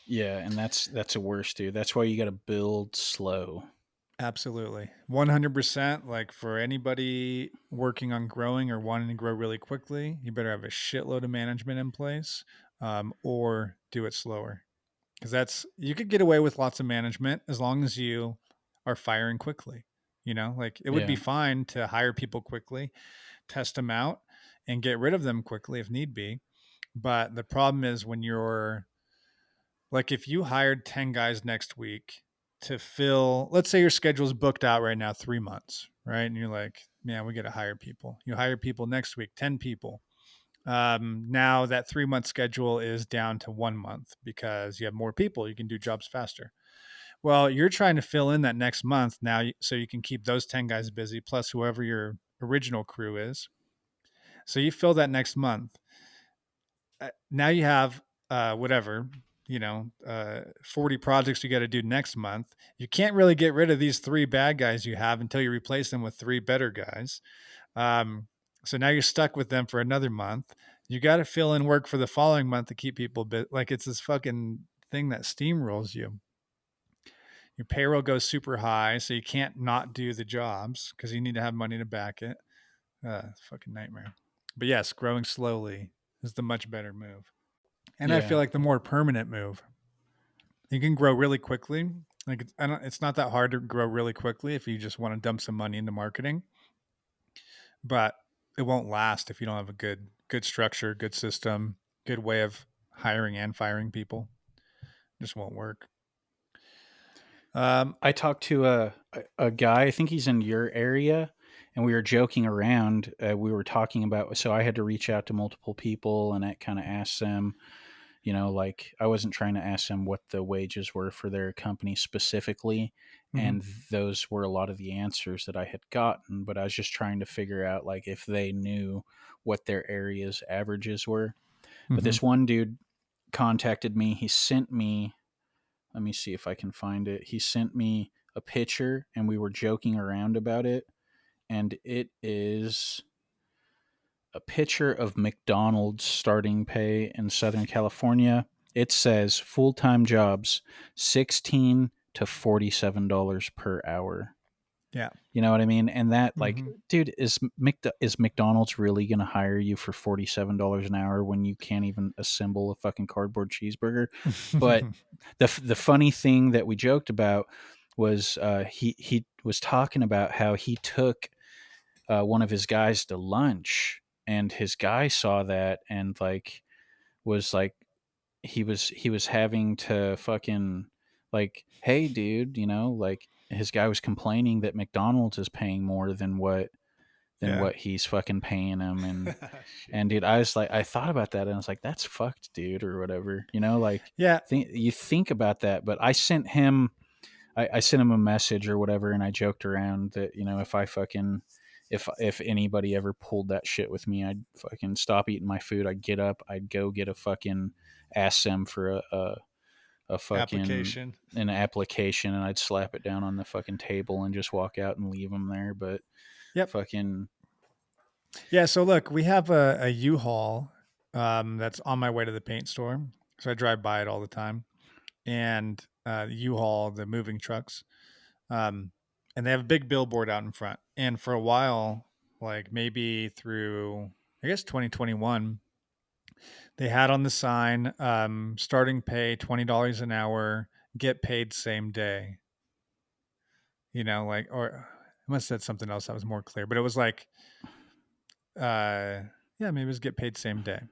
Yeah, and that's a worst, dude. That's why you got to build slow. Absolutely. 100%. Like for anybody working on growing or wanting to grow really quickly, you better have a shitload of management in place, or do it slower. Because you could get away with lots of management as long as you are firing quickly. Like it would be Yeah. fine to hire people quickly, test them out, and get rid of them quickly if need be. But the problem is when you're like, if you hired 10 guys next week to fill, let's say your schedule is booked out right now, 3 months, right? And you're like, man, we got to hire people. You hire people next week, 10 people. Now that 3 month schedule is down to 1 month because you have more people. You can do jobs faster. Well, you're trying to fill in that next month now so you can keep those 10 guys busy, plus whoever your original crew is. So you fill that next month. Now you have whatever 40 projects you got to do next month. You can't really get rid of these 3 bad guys you have until you replace them with 3 better guys. So now you're stuck with them for another month. You got to fill in work for the following month to keep people like it's this fucking thing that steamrolls you. Your payroll goes super high, so you can't not do the jobs because you need to have money to back it. Fucking nightmare. But yes, growing slowly is the much better move. And I feel Yeah. like the more permanent move. You can grow really quickly. Like it's not that hard to grow really quickly if you just want to dump some money into marketing, but it won't last if you don't have a good structure, good system, good way of hiring and firing people. It just won't work. I talked to a guy, I think he's in your area, and we were joking around. We were talking about, so I had to reach out to multiple people and I kind of asked them, like I wasn't trying to ask them what the wages were for their company specifically. And those were a lot of the answers that I had gotten, but I was just trying to figure out like if they knew what their area's averages were. But Mm-hmm. this one dude contacted me. He sent me, let me see if I can find it. He sent me a picture and we were joking around about it. And it is a picture of McDonald's starting pay in Southern California. It says full time jobs, $16 to $47 per hour. Yeah. You know what I mean? And that, like, Mm-hmm. dude, is McDonald's really going to hire you for $47 an hour when you can't even assemble a fucking cardboard cheeseburger? But the funny thing that we joked about was he was talking about how he took one of his guys to lunch, and his guy saw that and like was like he was having to fucking like, hey dude, like his guy was complaining that McDonald's is paying more than Yeah. what he's fucking paying him. And Shit. dude, I was like, I thought about that and I was like, that's fucked, dude, or whatever, like Yeah. you think about that. But I sent him I sent him a message or whatever, and I joked around that if I fucking if anybody ever pulled that shit with me, I'd fucking stop eating my food. I'd get up, I'd go get a fucking ask them for a fucking Application. an application, and I'd slap it down on the fucking table and just walk out and leave them there. But Yep. fucking Yeah. So look, we have a U-Haul that's on my way to the paint store. So I drive by it all the time. And U-Haul, the moving trucks. And they have a big billboard out in front. And for a while, like maybe through, I guess 2021, they had on the sign, starting pay $20 an hour, get paid same day. Or I must have said something else that was more clear, but it was like, yeah, maybe it was get paid same day. yeah.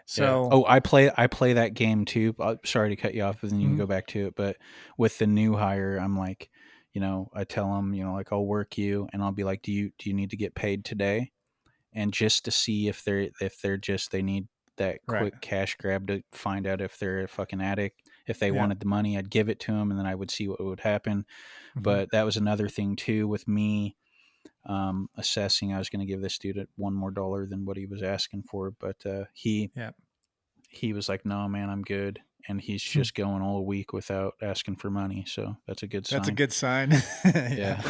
So, Oh, I play that game too. Sorry to cut you off, but then you can mhm, go back to it. But with the new hire, I'm like, I tell them, like I'll work you, and I'll be like, do you need to get paid today? And just to see if they're just they need that right. quick cash grab to find out if they're a fucking addict. If they Yeah. wanted the money, I'd give it to them, and then I would see what would happen. Hmm. But that was another thing too with me assessing. I was going to give this student one more dollar than what he was asking for, but he Yeah. he was like, "No, man, I'm good." and he's just going all week without asking for money. So that's a good That's a sign. good sign. Yeah.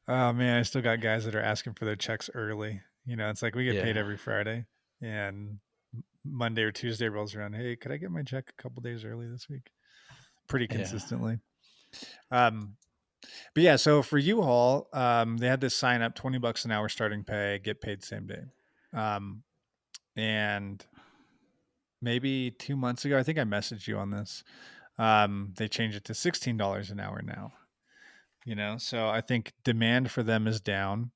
Oh man, I still got guys that are asking for their checks early. It's like we get paid Yeah. every Friday, and Monday or Tuesday rolls around. Hey, could I get my check a couple days early this week? Pretty Yeah. consistently. But yeah, so for U-Haul, they had this sign up, $20 an hour starting pay, get paid same day. And maybe 2 months ago, I think I messaged you on this. They changed it to $16 an hour now. So I think demand for them is down.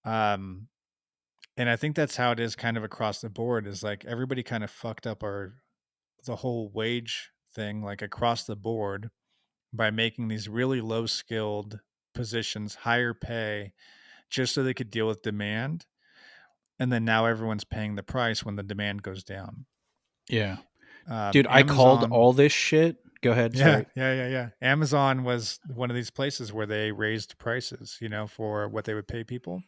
And I think that's how it is kind of across the board, is like everybody kind of fucked up the whole wage thing, like across the board, by making these really low skilled positions higher pay just so they could deal with demand. And then now everyone's paying the price when the demand goes down. Yeah. Dude, I called Amazon. all this shit. Go ahead. Yeah, Sorry. yeah. Amazon was one of these places where they raised prices, for what they would pay people.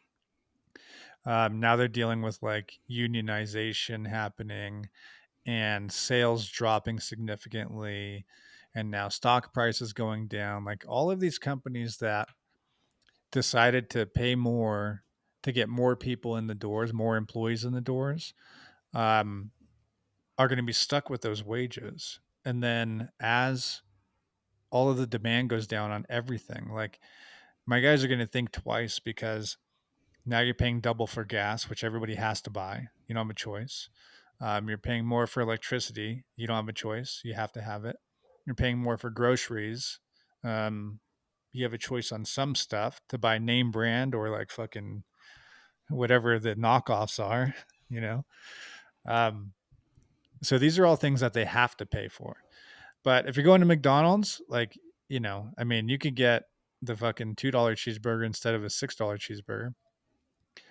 Now they're dealing with like unionization happening and sales dropping significantly, and now stock prices going down. Like all of these companies that decided to pay more to get more people in the doors, more employees in the doors, um, are going to be stuck with those wages. And then as all of the demand goes down on everything, like my guys are going to think twice, because now you're paying double for gas, which everybody has to buy. You don't have a choice. You're paying more for electricity. You don't have a choice. You have to have it. You're paying more for groceries. Um, you have a choice on some stuff to buy name brand or like fucking whatever the knockoffs are, you know? Um, so these are all things that they have to pay for. But if you're going to McDonald's, like, I mean, you could get the fucking $2 cheeseburger instead of a $6 cheeseburger.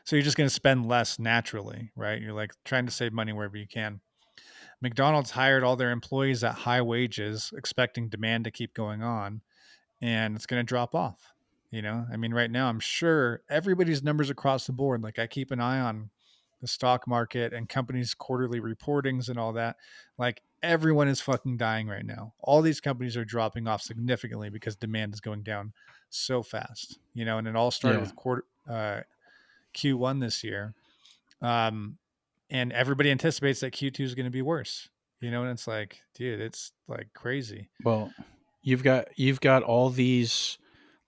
So you're just going to spend less naturally, right? You're like trying to save money wherever you can. McDonald's hired all their employees at high wages, expecting demand to keep going on, and it's going to drop off. I mean, right now, I'm sure everybody's numbers across the board, like I keep an eye on the stock market and companies' quarterly reportings and all that. Like everyone is fucking dying right now. All these companies are dropping off significantly because demand is going down so fast, and it all started Yeah. with Q1 this year. Um, and everybody anticipates that Q2 is going to be worse, and it's like, dude, it's like crazy. Well, you've got all these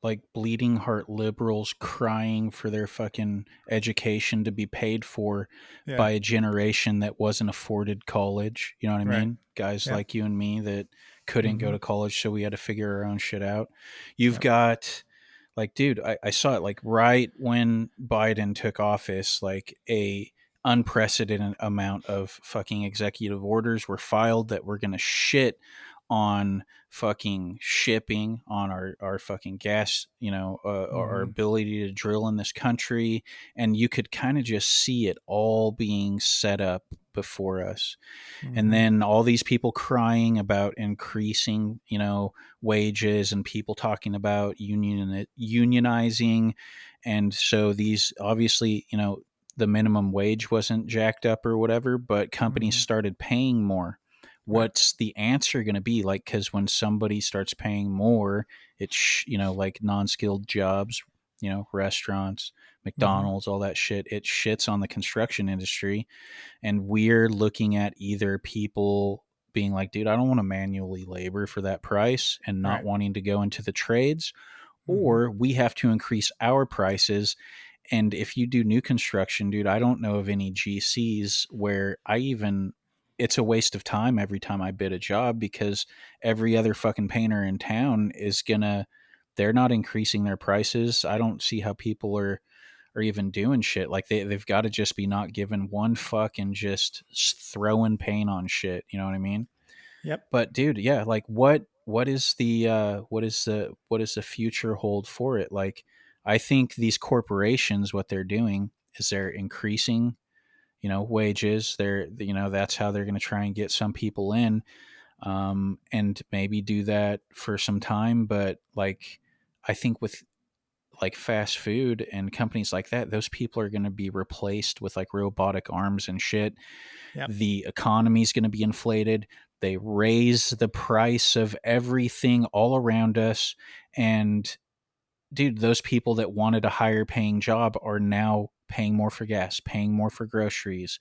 like bleeding heart liberals crying for their fucking education to be paid for Yeah. by a generation that wasn't afforded college. You know what I Right. mean? Guys Yep. like you and me that couldn't go Mm-hmm. to college, so we had to figure our own shit out. You've Yep. got like, dude, I saw it like right when Biden took office, like a unprecedented amount of fucking executive orders were filed that were going to shit on fucking shipping, on our fucking gas, our Mm-hmm. ability to drill in this country. And you could kind of just see it all being set up before us. And Mm-hmm. then all these people crying about increasing, wages, and people talking about unionizing. And so these obviously, the minimum wage wasn't jacked up or whatever, but companies Mm-hmm. started paying more. Right. What's the answer going to be? Like, because when somebody starts paying more, it's, like non-skilled jobs, restaurants, Mm-hmm. McDonald's, all that shit, it shits on the construction industry. And we're looking at either people being like, dude, I don't want to manually labor for that price, and not Right. wanting to go into the trades, Mm-hmm. or we have to increase our prices. And if you do new construction, dude, I don't know of any GCs where it's a waste of time every time I bid a job, because every other fucking painter in town they're not increasing their prices. I don't see how people are even doing shit. Like they've got to just be not giving one fuck and just throwing paint on shit. You know what I mean? Yep. But dude, yeah, like what is the future hold for it? Like, I think these corporations, what they're doing is they're increasing, wages. That's how they're going to try and get some people in, and maybe do that for some time. But like, I think with like fast food and companies like that, those people are going to be replaced with like robotic arms and shit. Yep. The economy is going to be inflated. They raise the price of everything all around us. And dude, those people that wanted a higher paying job are now paying more for gas, paying more for groceries,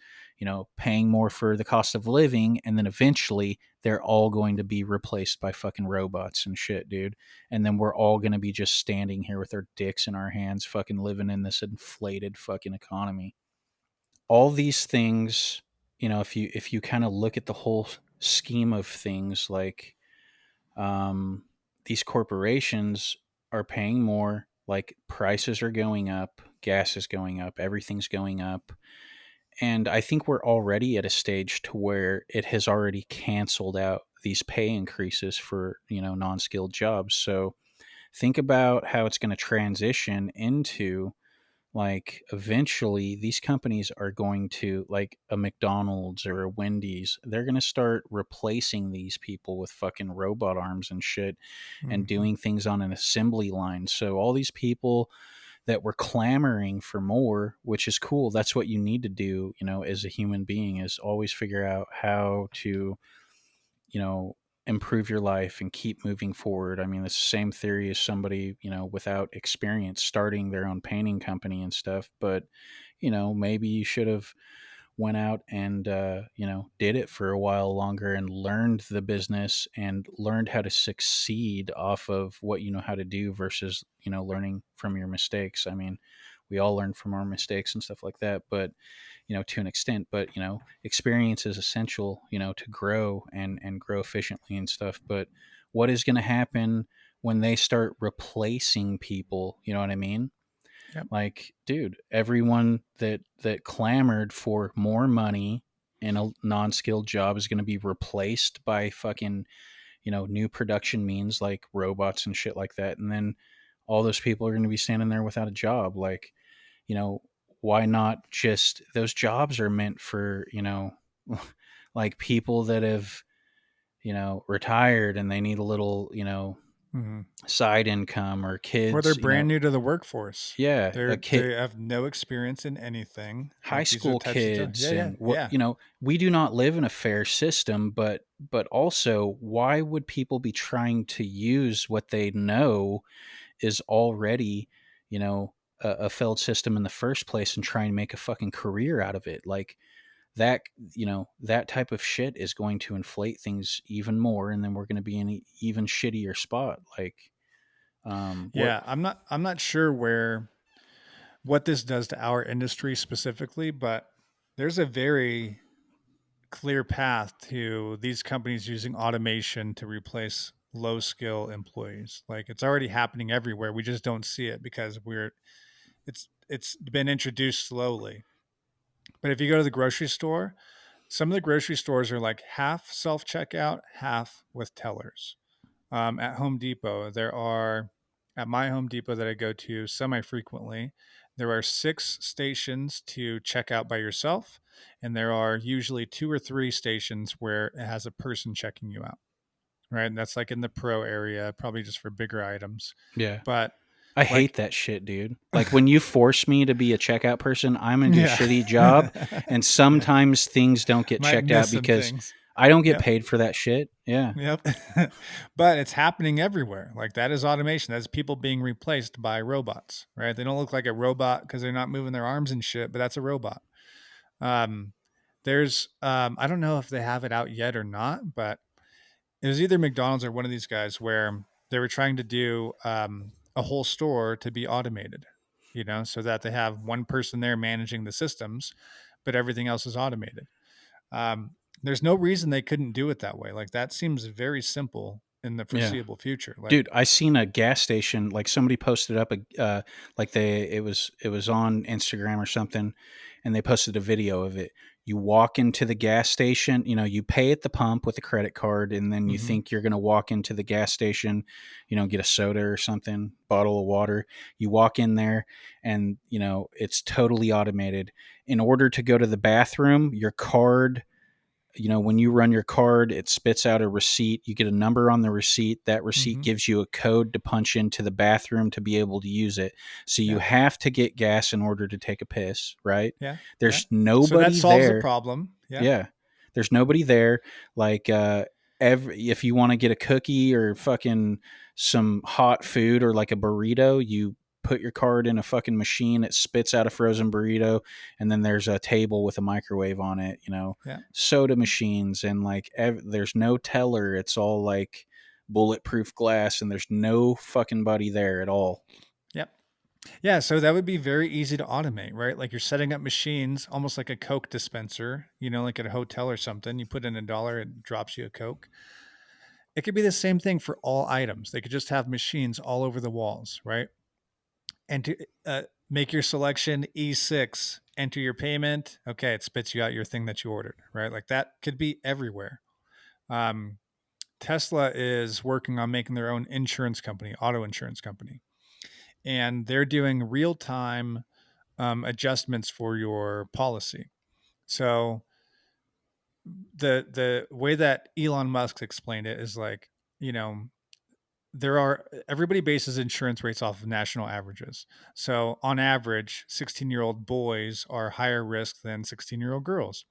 paying more for the cost of living. And then eventually they're all going to be replaced by fucking robots and shit, dude. And then we're all going to be just standing here with our dicks in our hands, fucking living in this inflated fucking economy. All these things, if you kind of look at the whole scheme of things, like, um, these corporations are paying more, like prices are going up, gas is going up, everything's going up. And I think we're already at a stage to where it has already canceled out these pay increases for, non-skilled jobs. So think about how it's going to transition into, like, eventually these companies are going to, like a McDonald's or a Wendy's, they're going to start replacing these people with fucking robot arms and shit, and Mm-hmm. doing things on an assembly line. So all these people that were clamoring for more, which is cool, that's what you need to do, as a human being, is always figure out how to, you know, improve your life and keep moving forward. I mean, it's the same theory as somebody, without experience starting their own painting company and stuff. But, maybe you should have went out and, did it for a while longer and learned the business and learned how to succeed off of what you know how to do versus, learning from your mistakes. I mean, we all learn from our mistakes and stuff like that, but to an extent. But experience is essential, to grow and grow efficiently and stuff. But what is going to happen when they start replacing people? You know what I mean? Yep. Like, dude, everyone that clamored for more money in a non-skilled job is going to be replaced by fucking, new production means like robots and shit like that. And then all those people are going to be standing there without a job. Like, you know, why not just, those jobs are meant for, like people that have, retired and they need a little, Mm-hmm. side income, or Or they're kids, brand new to the workforce. yeah, a kid, They have no experience in anything. high Like these are the school types of jobs. kids, Yeah, yeah, and what, yeah. we do not live in a fair system, but also, why would people be trying to use what they know is already, a failed system in the first place, and try and make a fucking career out of it? Like, that, that type of shit is going to inflate things even more, and then we're going to be in an even shittier spot. Like, what Yeah, I'm not sure what this does to our industry specifically, but there's a very clear path to these companies using automation to replace low skill employees. Like it's already happening everywhere. We just don't see it because it's been introduced slowly. But if you go to the grocery store, some of the grocery stores are like half self checkout, half with tellers. At Home Depot, at my Home Depot that I go to semi frequently, there are 6 stations to check out by yourself. And there are usually 2 or 3 stations where it has a person checking you out. Right. And that's like in the pro area, probably just for bigger items. Yeah. But I hate like, that shit, dude. Like, when you force me to be a checkout person, I'm gonna do a yeah. shitty job, and Yeah. sometimes things don't get Might checked miss out some because things. I don't get Yep. paid for that shit. Yeah. Yep. But it's happening everywhere. Like that is automation. That's people being replaced by robots, right? They don't look like a robot because they're not moving their arms and shit, but that's a robot. Um, I don't know if they have it out yet or not, but it was either McDonald's or one of these guys where they were trying to do a whole store to be automated, so that they have one person there managing the systems, but everything else is automated. Um, there's no reason they couldn't do it that way. Like that seems very simple in the Yeah. foreseeable future. Like, Dude, I seen a gas station, like somebody posted up like it was on Instagram or something, and they posted a video of it. You walk into the gas station, you pay at the pump with a credit card, and then you mhm. think you're going to walk into the gas station, get a soda or something, bottle of water. You walk in there, and it's totally automated. In order to go to the bathroom, your card, when you run your card, it spits out a receipt. You get a number on the receipt. That receipt Mm-hmm. gives you a code to punch into the bathroom to be able to use it. So you Yeah. have to get gas in order to take a piss, right? Yeah. Yeah. There's So that nobody solves the there. problem. Yeah. Yeah. There's nobody there. Like, if you want to get a cookie or fucking some hot food or like a burrito, you put your card in a fucking machine, it spits out a frozen burrito, and then there's a table with a microwave on it, Yeah. soda machines, and like there's no teller. It's all like bulletproof glass, and there's no fucking buddy there at all. Yep. Yeah. So that would be very easy to automate, right? Like you're setting up machines, almost like a Coke dispenser, like at a hotel or something. You put in $1, it drops you a Coke. It could be the same thing for all items. They could just have machines all over the walls, right? And to make your selection E6, enter your payment. Okay, it spits you out your thing that you ordered, right? Like that could be everywhere. Um, Tesla is working on making their own insurance company, auto insurance company, and they're doing real time adjustments for your policy. So the way that Elon Musk explained it is like, you know, everybody bases insurance rates off of national averages. So on average, 16-year-old boys are higher risk than 16-year-old girls.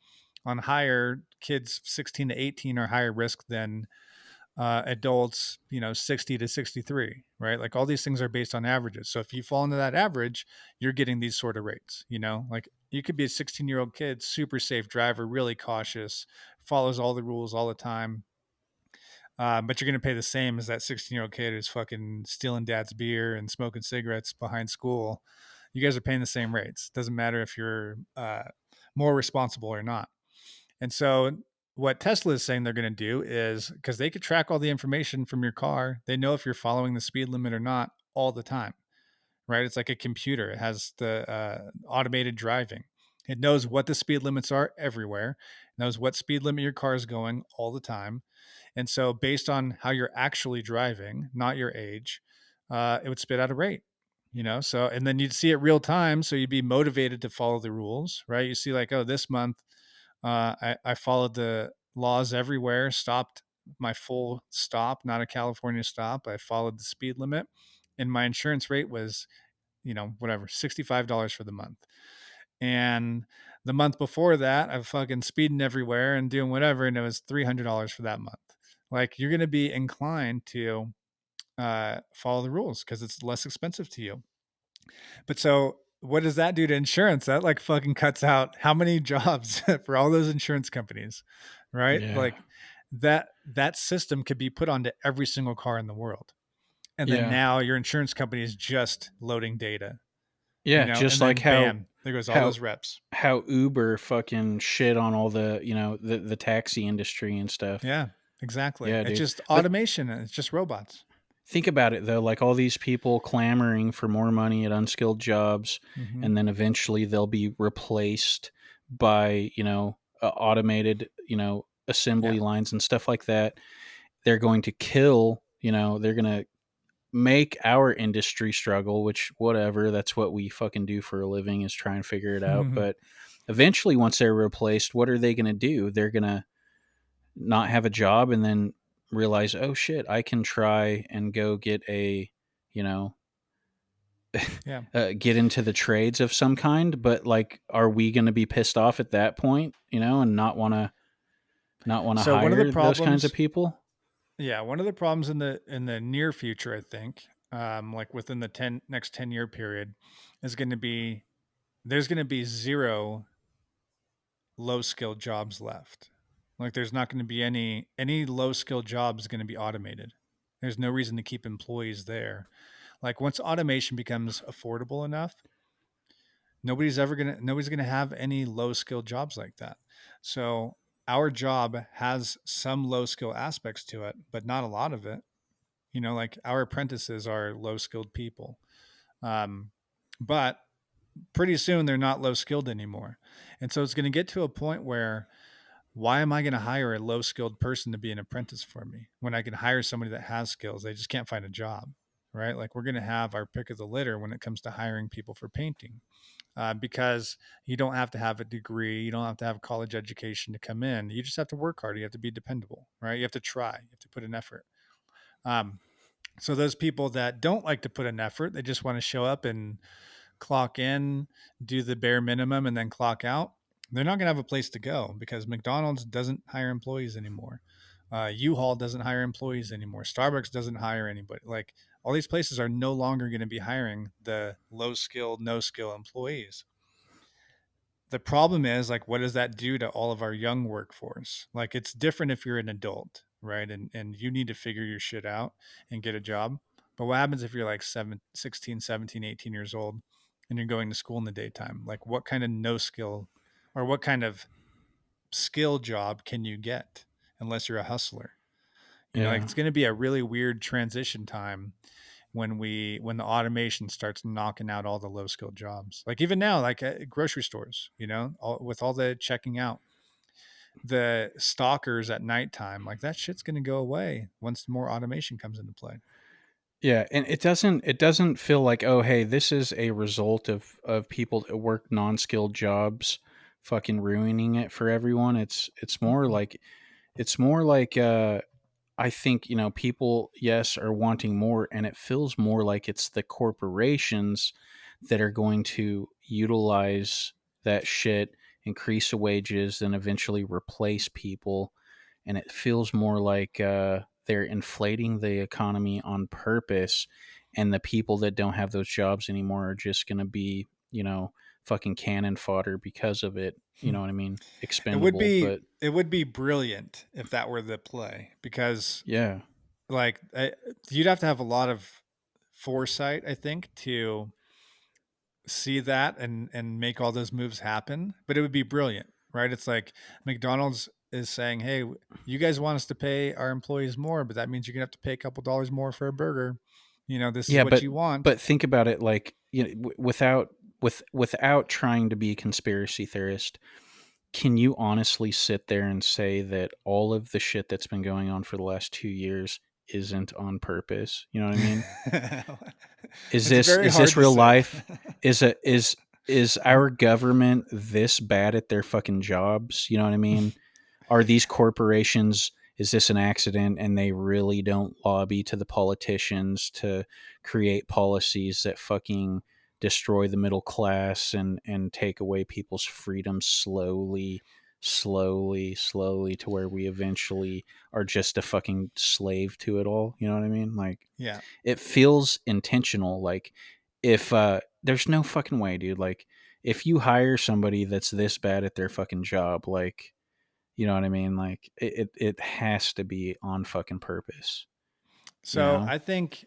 On higher, kids 16 to 18 are higher risk than adults, 60 to 63, right? Like all these things are based on averages. So if you fall into that average, you're getting these sort of rates, like you could be a 16-year-old kid, super safe driver, really cautious, follows all the rules all the time. But you're going to pay the same as that 16-year-old kid who's fucking stealing dad's beer and smoking cigarettes behind school. You guys are paying the same rates. Doesn't matter if you're more responsible or not. And so what Tesla is saying they're going to do is, because they could track all the information from your car, they know if you're following the speed limit or not all the time, right? It's like a computer. It has the automated driving. It knows what the speed limits are everywhere. It knows what speed limit your car is going all the time. And so based on how you're actually driving, not your age, it would spit out a rate, so, and then you'd see it real time. So you'd be motivated to follow the rules, right? You see like, oh, this month, I followed the laws everywhere, stopped my full stop, not a California stop. I followed the speed limit, and my insurance rate was, whatever, $65 for the month. And the month before that, I'm fucking speeding everywhere and doing whatever, and it was $300 for that month. Like you're going to be inclined to follow the rules because it's less expensive to you. But so what does that do to insurance? That like fucking cuts out how many jobs for all those insurance companies, right? Yeah. Like that system could be put onto every single car in the world. And then Yeah. now your insurance company is just loading data, Yeah, just and like then bam, there goes all how those reps. how Uber fucking shit on all the, the taxi industry and stuff. Yeah, exactly. Yeah, It's dude. just But automation and it's just robots. think about it though, like all these people clamoring for more money at unskilled jobs, Mm-hmm. and then eventually they'll be replaced by, automated, Yeah. assembly lines and stuff like that. They're going to kill, they're going to make our industry struggle, which whatever, that's what we fucking do for a living, is try and figure it out. But eventually once they're replaced, what are they going to do? They're going to not have a job and then realize, oh shit, I can try and go get a, you know, Yeah. get into the trades of some kind. But like, are we going to be pissed off at that point, and not want to So one of the hire those kinds of problems, people? yeah, one of the problems in the near future, I think, like within the next 10-year period, is going to be there's going to be zero low skilled jobs left. Like there's not going to be any low skilled jobs going to be automated. There's no reason to keep employees there. Like once automation becomes affordable enough, nobody's gonna have any low skilled jobs like that. So our job has some low skill aspects to it, but not a lot of it. Like our apprentices are low skilled people. Um, but pretty soon they're not low skilled anymore. And so it's going to get to a point where why am I going to hire a low skilled person to be an apprentice for me when I can hire somebody that has skills? They just can't find a job, right? Like we're going to have our pick of the litter when it comes to hiring people for painting. because you don't have to have a degree, you don't have to have a college education to come in. You just have to work hard. You have to be dependable, right? You have to try. You have to put an effort. Um, so those people that don't like to put an effort, they just want to show up and clock in, do the bare minimum, and then clock out. They're not going to have a place to go because McDonald's doesn't hire employees anymore. U-Haul doesn't hire employees anymore. Starbucks doesn't hire anybody. Like all these places are no longer going to be hiring the low skilled, no skill employees. The problem is like, what does that do to all of our young workforce? Like it's different if you're an adult, right? And you need to figure your shit out and get a job. But what happens if you're like 16, 17, 18 years old and you're going to school in the daytime? Like what kind of no skill or what kind of skill job can you get unless you're a hustler? You know, like Yeah. it's going to be a really weird transition time when the automation starts knocking out all the low skilled jobs. Like even now, like at grocery stores, you know, with all the checking out, the stalkers at nighttime, like that shit's going to go away once more automation comes into play. Yeah, and it doesn't feel like, oh hey, this is a result of people that work non-skilled jobs fucking ruining it for everyone. It's more Mm-mm. like I think, people, yes, are wanting more, and it feels more like it's the corporations that are going to utilize that shit, increase the wages, then eventually replace people. And it feels more like they're inflating the economy on purpose. And the people that don't have those jobs anymore are just going to be, fucking cannon fodder because of it. You know what I mean? It would Expendable, be but it would be brilliant if that were the play because yeah. like you'd have to have a lot of foresight, I think, to see that and make all those moves happen. But it would be brilliant, right? It's like McDonald's is saying, "Hey, you guys want us to pay our employees more, but that means you're gonna have to pay a couple dollars more for a burger. You know, this is Yeah, what but you want." but think about it like, without trying to be a conspiracy theorist, can you honestly sit there and say that all of the shit that's been going on for the last 2 years isn't on purpose? You know what I mean? Is It's this very is hard this to real say. life? Is our government this bad at their fucking jobs? You know what I mean? Are these corporations, is this an accident and they really don't lobby to the politicians to create policies that fucking destroy the middle class and take away people's freedom slowly to where we eventually are just a fucking slave to it all? You know what I mean? Like, Yeah. it feels intentional. Like, if there's no fucking way, dude, like, if you hire somebody that's this bad at their fucking job, like, you know what I mean? Like, it has to be on fucking purpose, you So know? I think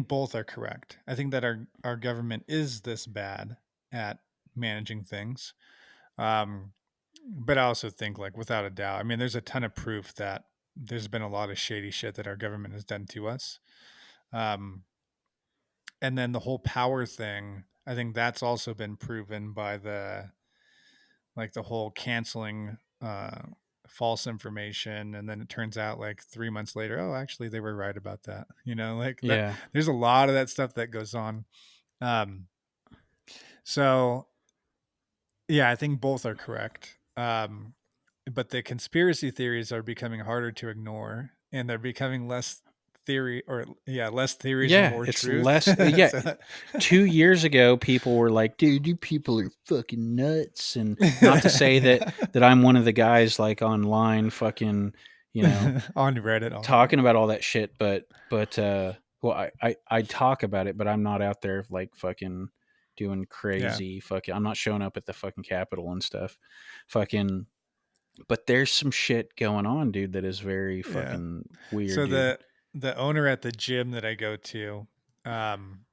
both are correct. I think that our government is this bad at managing things. Um, but I also think, like, without a doubt, I mean, there's a ton of proof that there's been a lot of shady shit that our government has done to us. Um, and then the whole power thing, I think that's also been proven by the whole canceling false information, and then it turns out like 3 months later, oh, actually they were right about that. You know, like that. Yeah. There's a lot of that stuff that goes on. Um, so yeah, I think both are correct. But the conspiracy theories are becoming harder to ignore, and they're becoming less less theories and Yeah, more it's truth. less. Yeah, So 2 years ago, people were like, "Dude, you people are fucking nuts." And not to say that I'm one of the guys like online, fucking, you know, on Reddit, all that. talking about all that shit. But well, I talk about it, but I'm not out there like fucking doing Yeah, crazy fucking. I'm not showing up at the fucking Capitol and stuff, fucking. But there's some shit going on, dude, that is very yeah. fucking weird, So dude. the owner at the gym that I go to, um,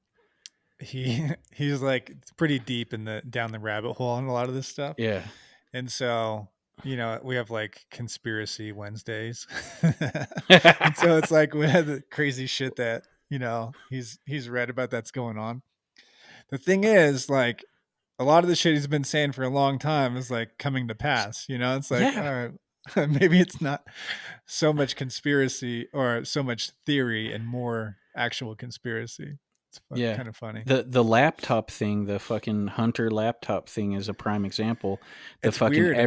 he's like pretty deep in the down the rabbit hole on a lot of this stuff, Yeah. and so we have like conspiracy Wednesdays, and so it's like we have the crazy shit that he's read about that's going on. The thing is, like, a lot of the shit he's been saying for a long time is like coming to pass. It's like, all Yeah. right, maybe it's not so much conspiracy or so much theory and more actual conspiracy. It's Yeah. kind of funny. The laptop thing, the fucking Hunter laptop thing is a prime example. The It's fucking weird.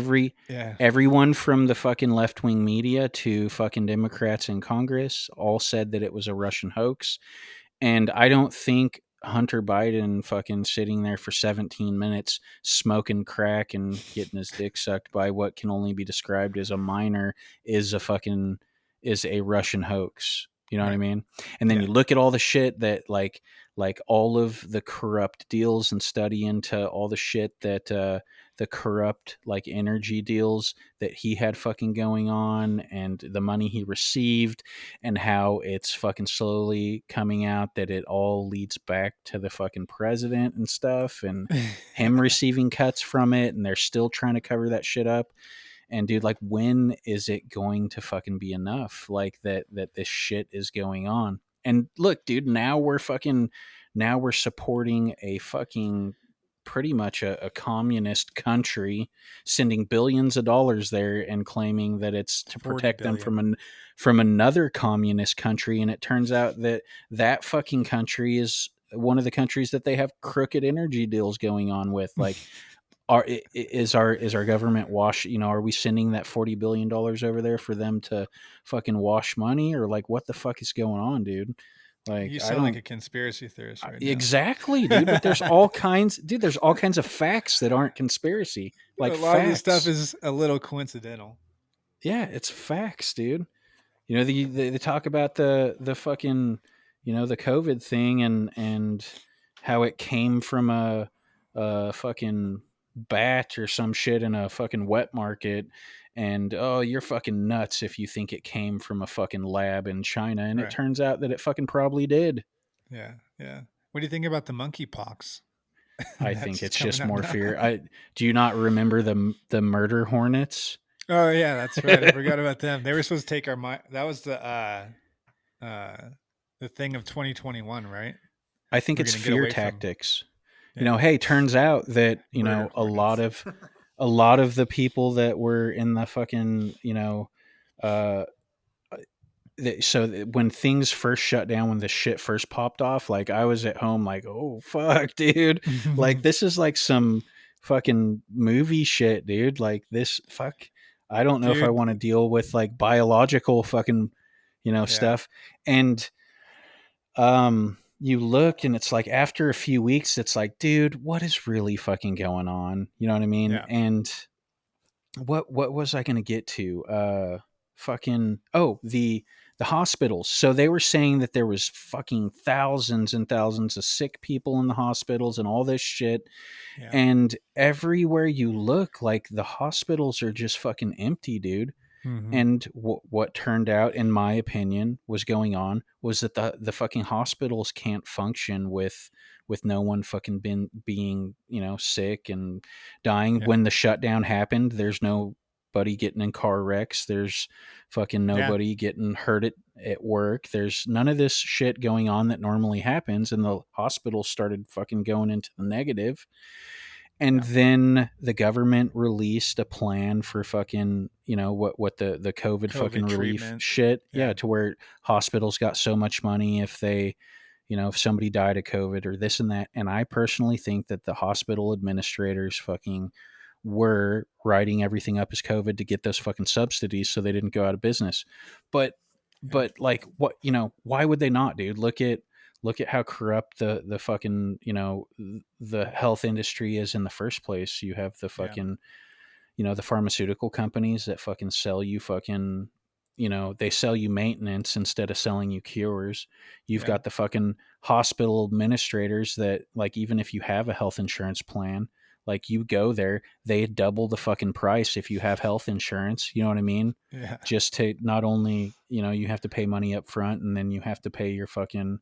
Yeah. everyone from the fucking left-wing media to fucking Democrats in Congress all said that it was a Russian hoax. And I don't think Hunter Biden fucking sitting there for 17 minutes smoking crack and getting his dick sucked by what can only be described as a minor is a Russian hoax. You know what I Right. mean? And then Yeah. you look at all the shit that like all of the corrupt deals and study into all the shit that the corrupt like energy deals that he had fucking going on and the money he received and how it's fucking slowly coming out that it all leads back to the fucking president and stuff and him receiving cuts from it and they're still trying to cover that shit up. And dude, like when is it going to fucking be enough? Like that this shit is going on. And look, dude, now we're supporting a fucking pretty much a communist country sending billions of dollars there and claiming that it's to 40 protect them billion. from another communist country. And it turns out that fucking country is one of the countries that they have crooked energy deals going on with. Like is our government are we sending that $40 billion over there for them to fucking wash money, or like what the fuck is going on, dude? Like You I sound like don't a conspiracy theorist right now. exactly, dude, but there's all kinds, dude, there's all kinds of facts that aren't conspiracy, A like lot of this stuff facts. is a little coincidental. Yeah, it's facts, dude. They talk about the fucking the COVID thing and how it came from a fucking bat or some shit in a fucking wet market, and oh, you're fucking nuts if you think it came from a fucking lab in China, and it Right. turns out that it fucking probably did. Yeah. Yeah. What do you think about the monkeypox? I think That's it's coming just up more now. fear. I Do you not remember the murder hornets? Oh yeah, that's right. I forgot about them. They were supposed to take our mind. That was uh the thing of 2021, right? I think We're it's gonna get fear away from tactics. yeah Hey, turns out that murder a lot hornets. of the people that were in the fucking uh when things first shut down, when the shit first popped off, like I was at home like, oh fuck, dude, like this is like some fucking movie shit, dude. Like this fuck, I don't know if I Dude, want to deal with like biological fucking yeah, stuff. And you look and it's like after a few weeks it's like, dude, what is really fucking going on? You know what I mean? yeah, And what was I going to get to? Fucking the hospitals. So they were saying that there was fucking thousands and thousands of sick people in the hospitals and all this shit. yeah, And everywhere you look, like the hospitals are just fucking empty, dude. hmm And what turned out, in my opinion, was going on was that the fucking hospitals can't function with no one fucking being sick and dying. yeah, When the shutdown happened, there's nobody getting in car wrecks. There's fucking yeah, nobody getting hurt at work. There's none of this shit going on that normally happens, and the hospitals started fucking going into the negative. And yeah. then the government released a plan for fucking what the COVID fucking COVID relief treatment. shit, yeah, Yeah, to where hospitals got so much money if they if somebody died of COVID or this and that. And I personally think that the hospital administrators fucking were writing everything up as COVID to get those fucking subsidies so they didn't go out of business. but yeah, but like what why would they not, dude? Look at how corrupt the fucking the health industry is in the first place. You have the yeah, fucking the pharmaceutical companies that fucking sell you fucking they sell you maintenance instead of selling you cures. You've yeah, got the fucking hospital administrators that, like, even if you have a health insurance plan, like you go there, they double the fucking price if you have health insurance, you know what I mean? yeah, Just to not only you have to pay money up front, and then you have to pay your fucking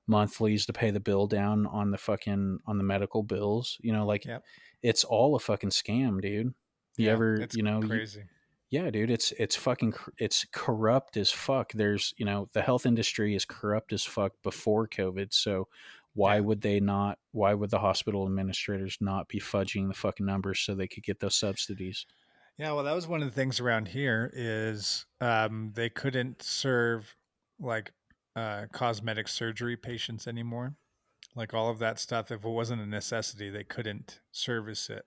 monthlies to pay the bill down on the fucking on the medical bills. Like yep, it's all a fucking scam, dude. You yeah. ever, It's you crazy. yeah, dude, it's fucking it's corrupt as fuck. There's the health industry is corrupt as fuck before COVID. So Yeah, why would the hospital administrators not be fudging the fucking numbers so they could get those subsidies? yeah. Well, that was one of the things around here is they couldn't serve like cosmetic surgery patients anymore. Like all of that stuff, if it wasn't a necessity, they couldn't service it.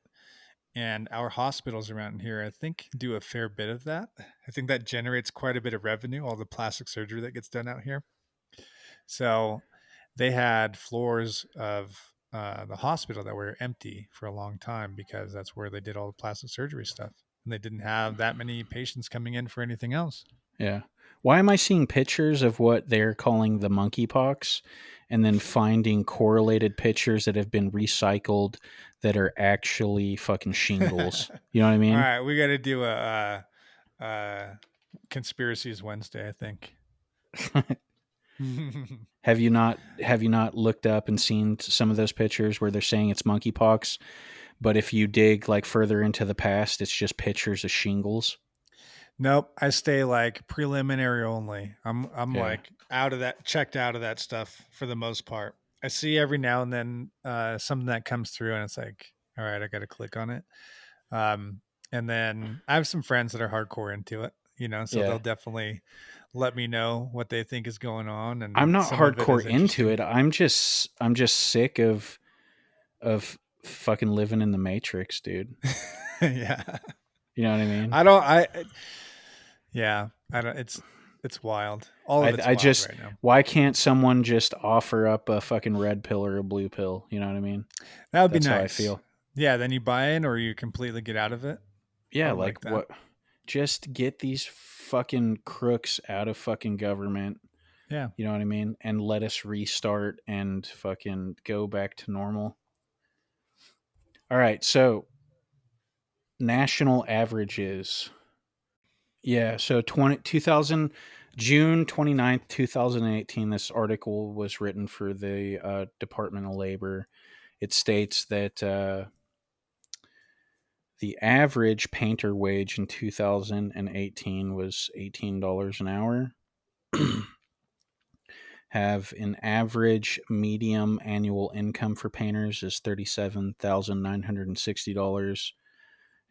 And our hospitals around here, I think, do a fair bit of that. I think that generates quite a bit of revenue, all the plastic surgery that gets done out here. So they had floors of the hospital that were empty for a long time because that's where they did all the plastic surgery stuff. And they didn't have that many patients coming in for anything else. Yeah. Why am I seeing pictures of what they're calling the monkeypox and then finding correlated pictures that have been recycled that are actually fucking shingles? You know what I All mean? right, we got to do a conspiracies Wednesday, I think. Have you not looked up and seen some of those pictures where they're saying it's monkeypox, but if you dig like further into the past, it's just pictures of shingles? Nope, I stay like preliminary only. I'm Yeah. like out of that, checked out of that stuff for the most part. I see every now and then something that comes through, and it's like, all right, I got to click on it. Um, and then I have some friends that are hardcore into it, so they'll Yeah. definitely let me know what they think is going on, I'm and not some of it hardcore is into interesting. it. I'm just sick of fucking living in the matrix, dude. Yeah, You know what I mean? I don't. Yeah, I don't. It's wild. All of it's I wild just right now. why can't someone just offer up a fucking red pill or a blue pill? You know what I mean? That would be That's how I nice. feel. Yeah, then you buy in or you completely get out of it. I Yeah, would like like that. what? Just get these fucking crooks out of fucking government. Yeah. You know what I mean? And let us restart and fucking go back to normal. All right, so national averages. Yeah, so 2000 June 29th, 2018, this article was written for the Department of Labor. It states that the average painter wage in 2018 was $18 an hour. Have an average medium annual income for painters is $37,960.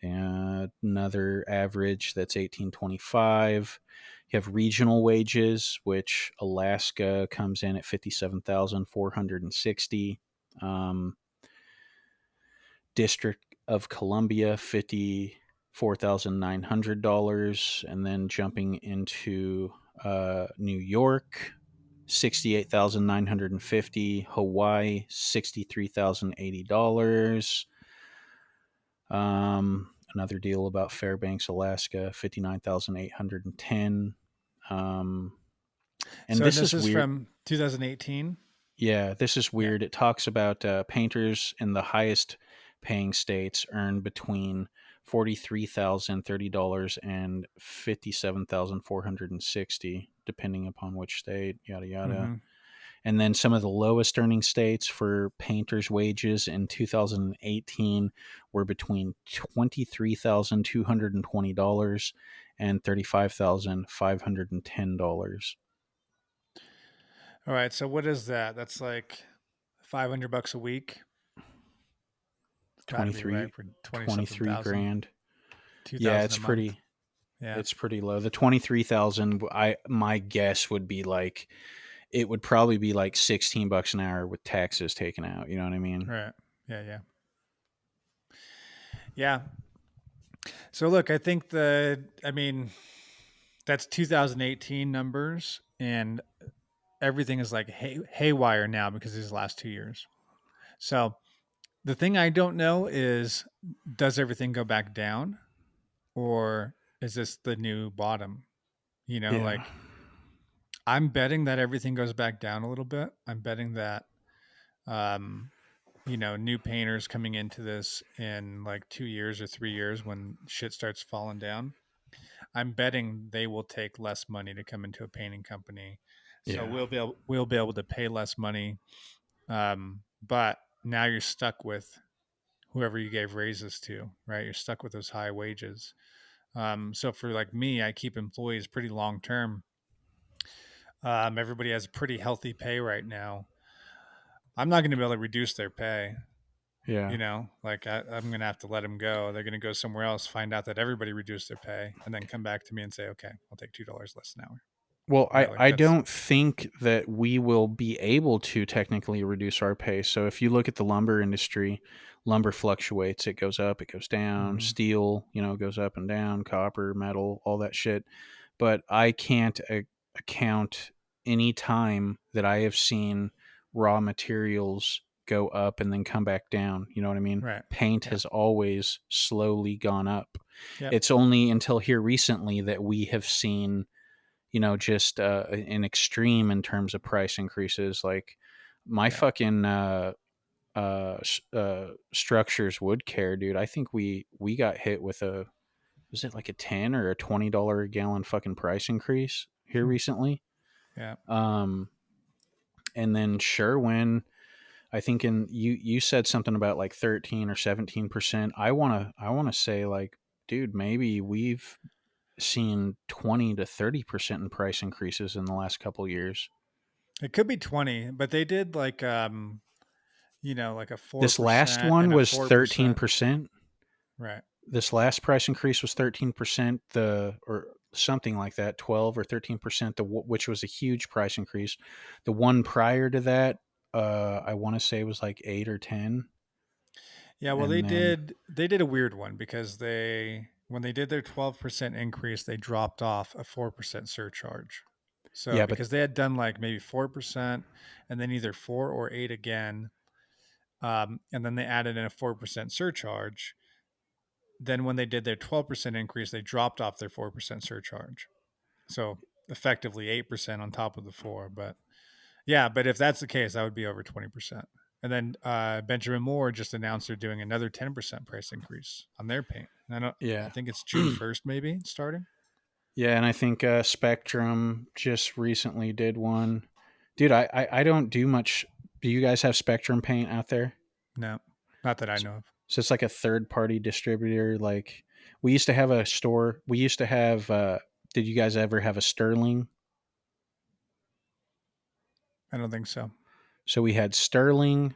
Another average that's 1825. You have regional wages, which Alaska comes in at 57,460. District of Columbia, $54,900, and then jumping into New York, 68,950. Hawaii, $63,080. Another deal about Fairbanks, Alaska, 59,810. And So this this is is weird. from 2018. Yeah, this is Yeah. weird. It talks about painters in the highest paying states earn between $43,030 and $57,460, depending upon which state. Yada yada. Hmm. And then some of the lowest earning states for painters' wages in 2018 were between $23,220 and $35,510. All right. So what is that? That's like $500 a week. It's got to be right 23, for 20 something 23 thousand, grand. Yeah, 2,000 a it's month. pretty. Yeah. It's pretty low. The 23,000, my guess would be like it would probably be like $16 an hour with taxes taken out. You know what I mean? Right. Yeah. Yeah. Yeah. So look, I think I mean, that's 2018 numbers, and everything is like haywire now because of these last 2 years. So the thing I don't know is, does everything go back down, or is this the new bottom? Yeah. Like I'm betting that everything goes back down a little bit. I'm betting that, um, new painters coming into this in like 2 years or 3 years when shit starts falling down. I'm betting they will take less money to come into a painting company, so Yeah. we'll be able to pay less money. But now you're stuck with whoever you gave raises to, right? You're stuck with those high wages. So for like me, I keep employees pretty long term. Everybody has pretty healthy pay right now. I'm not going to be able to reduce their pay. Yeah. Like I'm going to have to let them go. They're going to go somewhere else, find out that everybody reduced their pay, and then come back to me and say, okay, I'll take $2 less an hour. Well, right? Like I that's don't think that we will be able to technically reduce our pay. So if you look at the lumber industry, lumber fluctuates. It goes up, it goes down. hmm Steel, goes up and down. Copper, metal, all that shit. But I can't account any time that I have seen raw materials go up and then come back down. You know what I mean? right. Paint Yeah. has always slowly gone up. Yep. It's only until here recently that we have seen just an extreme in terms of price increases. Like my Yeah. fucking structures wood care, dude. I think we got hit with was it like a $10 or a $20 a gallon fucking price increase here Hmm. recently. Yeah. Um, and then Sherwin, I think you said something about like 13 or 17%. I wanna say like, dude, maybe we've seen 20 to 30% in price increases in the last couple years. It could be 20, but they did like like a This last 4% one and a was 4%. 13%. Right. This last price increase was 13%, the or something like that, 12 or 13%, which was a huge price increase. The one prior to that, I want to say was like 8 or 10. Yeah, well And then they did a weird one because they when they did their 12% increase, they dropped off a 4% surcharge. So yeah, but because they had done like maybe 4% and then either 4 or 8 again, and then they added in a 4% surcharge. Then when they did their 12% increase, they dropped off their 4% surcharge. So effectively 8% on top of the 4, but yeah, but if that's the case, that would be over 20%. And then Benjamin Moore just announced they're doing another 10% price increase on their paint. And I yeah. think it's June 1st, maybe starting. Yeah, and I think Spectrum just recently did one. Dude, I don't do much. Do you guys have Spectrum paint out there? No, not that I So, know of. so it's like a third party distributor. Like we used to have a store. We used to have. Did you guys ever have a Sterling? I don't think so. So we had Sterling,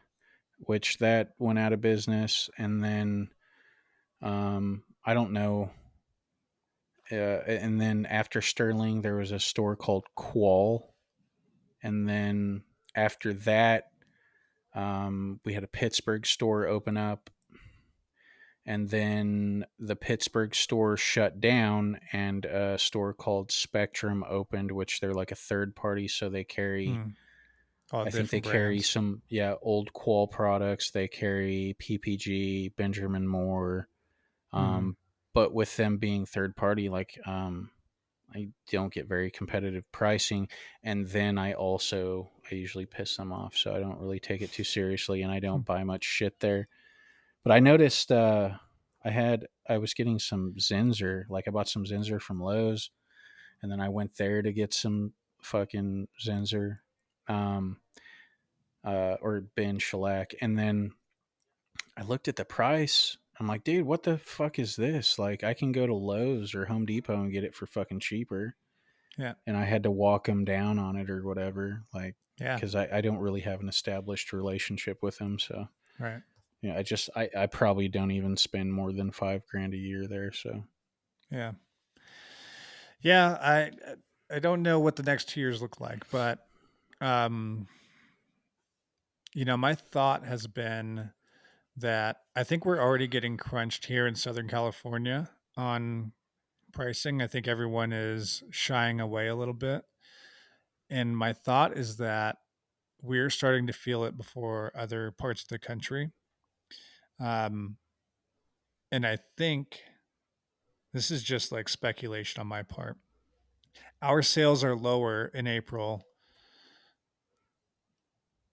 which that went out of business, and then I don't know. And then after Sterling, there was a store called Qual, and then after that, we had a Pittsburgh store open up, and then the Pittsburgh store shut down, and a store called Spectrum opened, which they're like a third party, so they carry. Hmm. All I think they different carry brands. some old Qual products. They carry PPG, Benjamin Moore, Hmm. um, but with them being third party, like I don't get very competitive pricing, and then I usually piss them off, so I don't really take it too seriously, and I Hmm. don't buy much shit there. But I noticed I was getting some Zinser, like I bought some Zinser from Lowe's, and then I went there to get some fucking Zinser, um, or Ben Shellac, and then I looked at the price. I'm like, dude, what the fuck is this? Like, I can go to Lowe's or Home Depot and get it for fucking cheaper. Yeah. And I had to walk them down on it or whatever, like, Yeah. because I don't really have an established relationship with them. So, Right. I probably don't even spend more than $5,000 a year there. So, Yeah. Yeah. I don't know what the next 2 years look like, but um, my thought has been that I think we're already getting crunched here in Southern California on pricing. I think everyone is shying away a little bit. And my thought is that we're starting to feel it before other parts of the country. Um, and I think this is just like speculation on my part. Our sales are lower in April,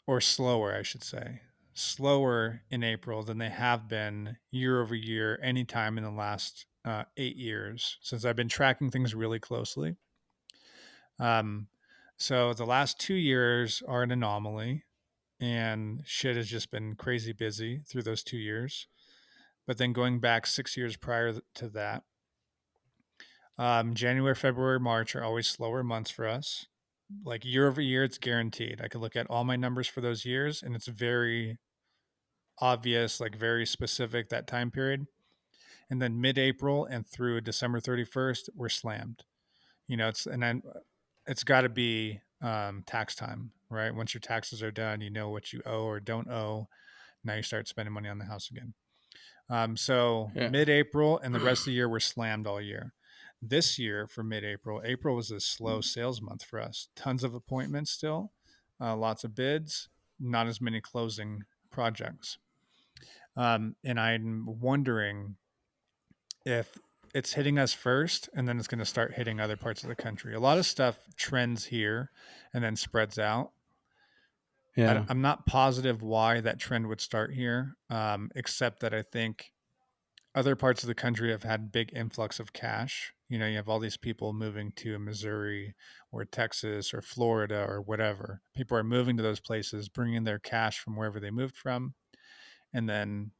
or slower, I should say, slower in April than they have been year over year, anytime in the last 8 years since I've been tracking things really closely. Um, so the last 2 years are an anomaly, and shit has just been crazy busy through those 2 years. But then going back 6 years prior to that, January, February, March are always slower months for us. Like year over year, it's guaranteed. I could look at all my numbers for those years, and it's very obvious, like very specific that time period. And then mid April and through December 31st, we're slammed. It's and then it's got to be tax time, right? Once your taxes are done, you know what you owe or don't owe. Now you start spending money on the house again. So Yeah. mid-April and the rest of the year we're slammed all year. This year for mid-April, April was a slow sales month for us. Tons of appointments still, lots of bids, not as many closing projects. And I'm wondering if it's hitting us first and then it's going to start hitting other parts of the country. A lot of stuff trends here and then spreads out. Yeah. I'm not positive why that trend would start here, except that I think other parts of the country have had big influx of cash. You know, you have all these people moving to Missouri or Texas or Florida or whatever. People are moving to those places, bringing their cash from wherever they moved from, and then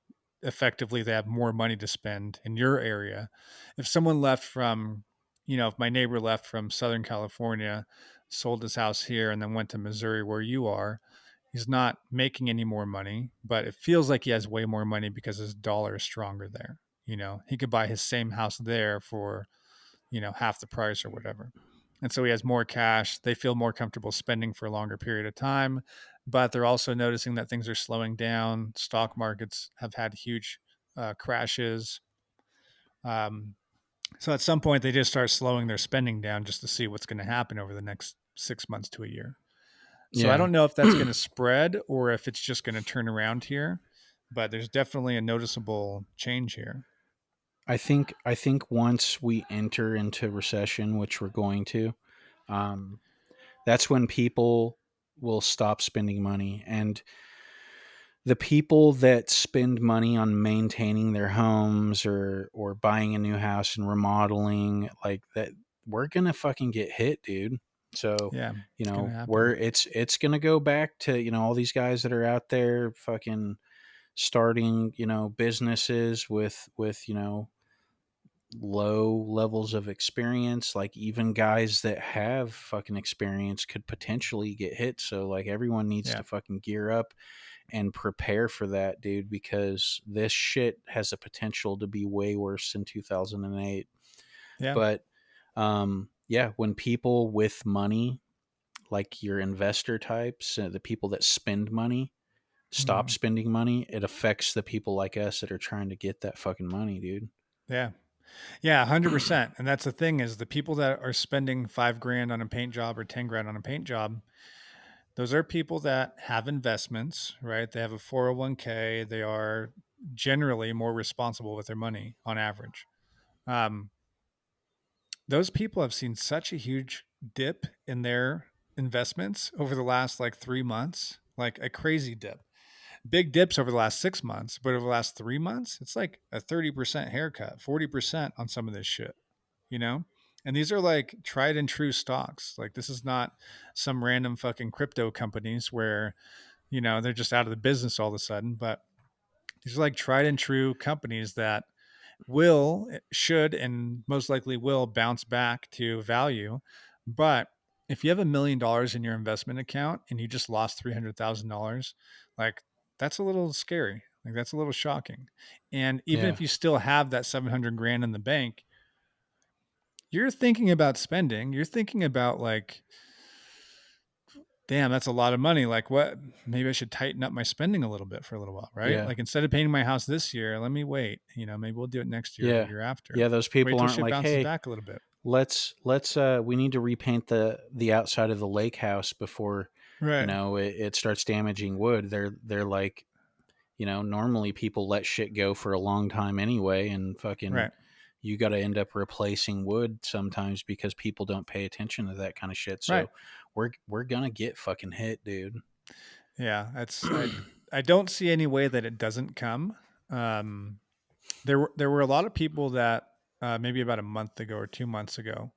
effectively they have more money to spend in your area. If someone left from, if my neighbor left from Southern California, sold his house here, and then went to Missouri where you are, he's not making any more money, but it feels like he has way more money because his dollar is stronger there. He could buy his same house there for, half the price or whatever. And so he has more cash. They feel more comfortable spending for a longer period of time, but they're also noticing that things are slowing down. Stock markets have had huge crashes. Um, so at some point, they just start slowing their spending down just to see what's going to happen over the next 6 months to a year. So I Yeah. don't know if that's going to spread or if it's just going to turn around here, but there's definitely a noticeable change here. I think once we enter into recession, which we're going to, um, that's when people will stop spending money. And the people that spend money on maintaining their homes or buying a new house and remodeling like that, we're gonna fucking get hit, dude. So Yeah, it's going to we're happen. it's gonna go back to all these guys that are out there fucking starting businesses with low levels of experience. Like even guys that have fucking experience could potentially get hit. So like everyone needs Yeah. to fucking gear up and prepare for that, dude, because this shit has a potential to be way worse than 2008. Yeah. But yeah, when people with money, like your investor types, the people that spend money, stop Mhm. spending money, it affects the people like us that are trying to get that fucking money, dude. Yeah. Yeah. 100%. And that's the thing is the people that are spending $5,000 on a paint job or 10 grand on a paint job, those are people that have investments, right? They have a 401k. They are generally more responsible with their money on average. Um, those people have seen such a huge dip in their investments over the last like 3 months, like a crazy dip. Big dips over the last 6 months, but over the last 3 months, it's like a 30% haircut, 40% on some of this shit, you know? And these are like tried and true stocks. Like this is not some random fucking crypto companies where, they're just out of the business all of a sudden, but these are like tried and true companies that should, and most likely will bounce back to value. But if you have $1 million in your investment account and you just lost $300,000, like that's a little scary. Like that's a little shocking. And even Yeah. if you still have that 700 grand in the bank, you're thinking about spending, you're thinking about like, damn, that's a lot of money. Like what, maybe I should tighten up my spending a little bit for a little while, right? Yeah. Like instead of painting my house this year, let me wait, maybe we'll do it next year or the Yeah. year after. Yeah, those Wait people till aren't shit like, bounces "Hey, back a little bit. let's we need to repaint the outside of the lake house before, Right. it starts damaging wood." They're like, normally people let shit go for a long time anyway, and fucking Right. you got to end up replacing wood sometimes because people don't pay attention to that kind of shit. Right. So we're gonna get fucking hit, dude. Yeah. I don't see any way that it doesn't come. Um, there were a lot of people that maybe about a month ago or 2 months ago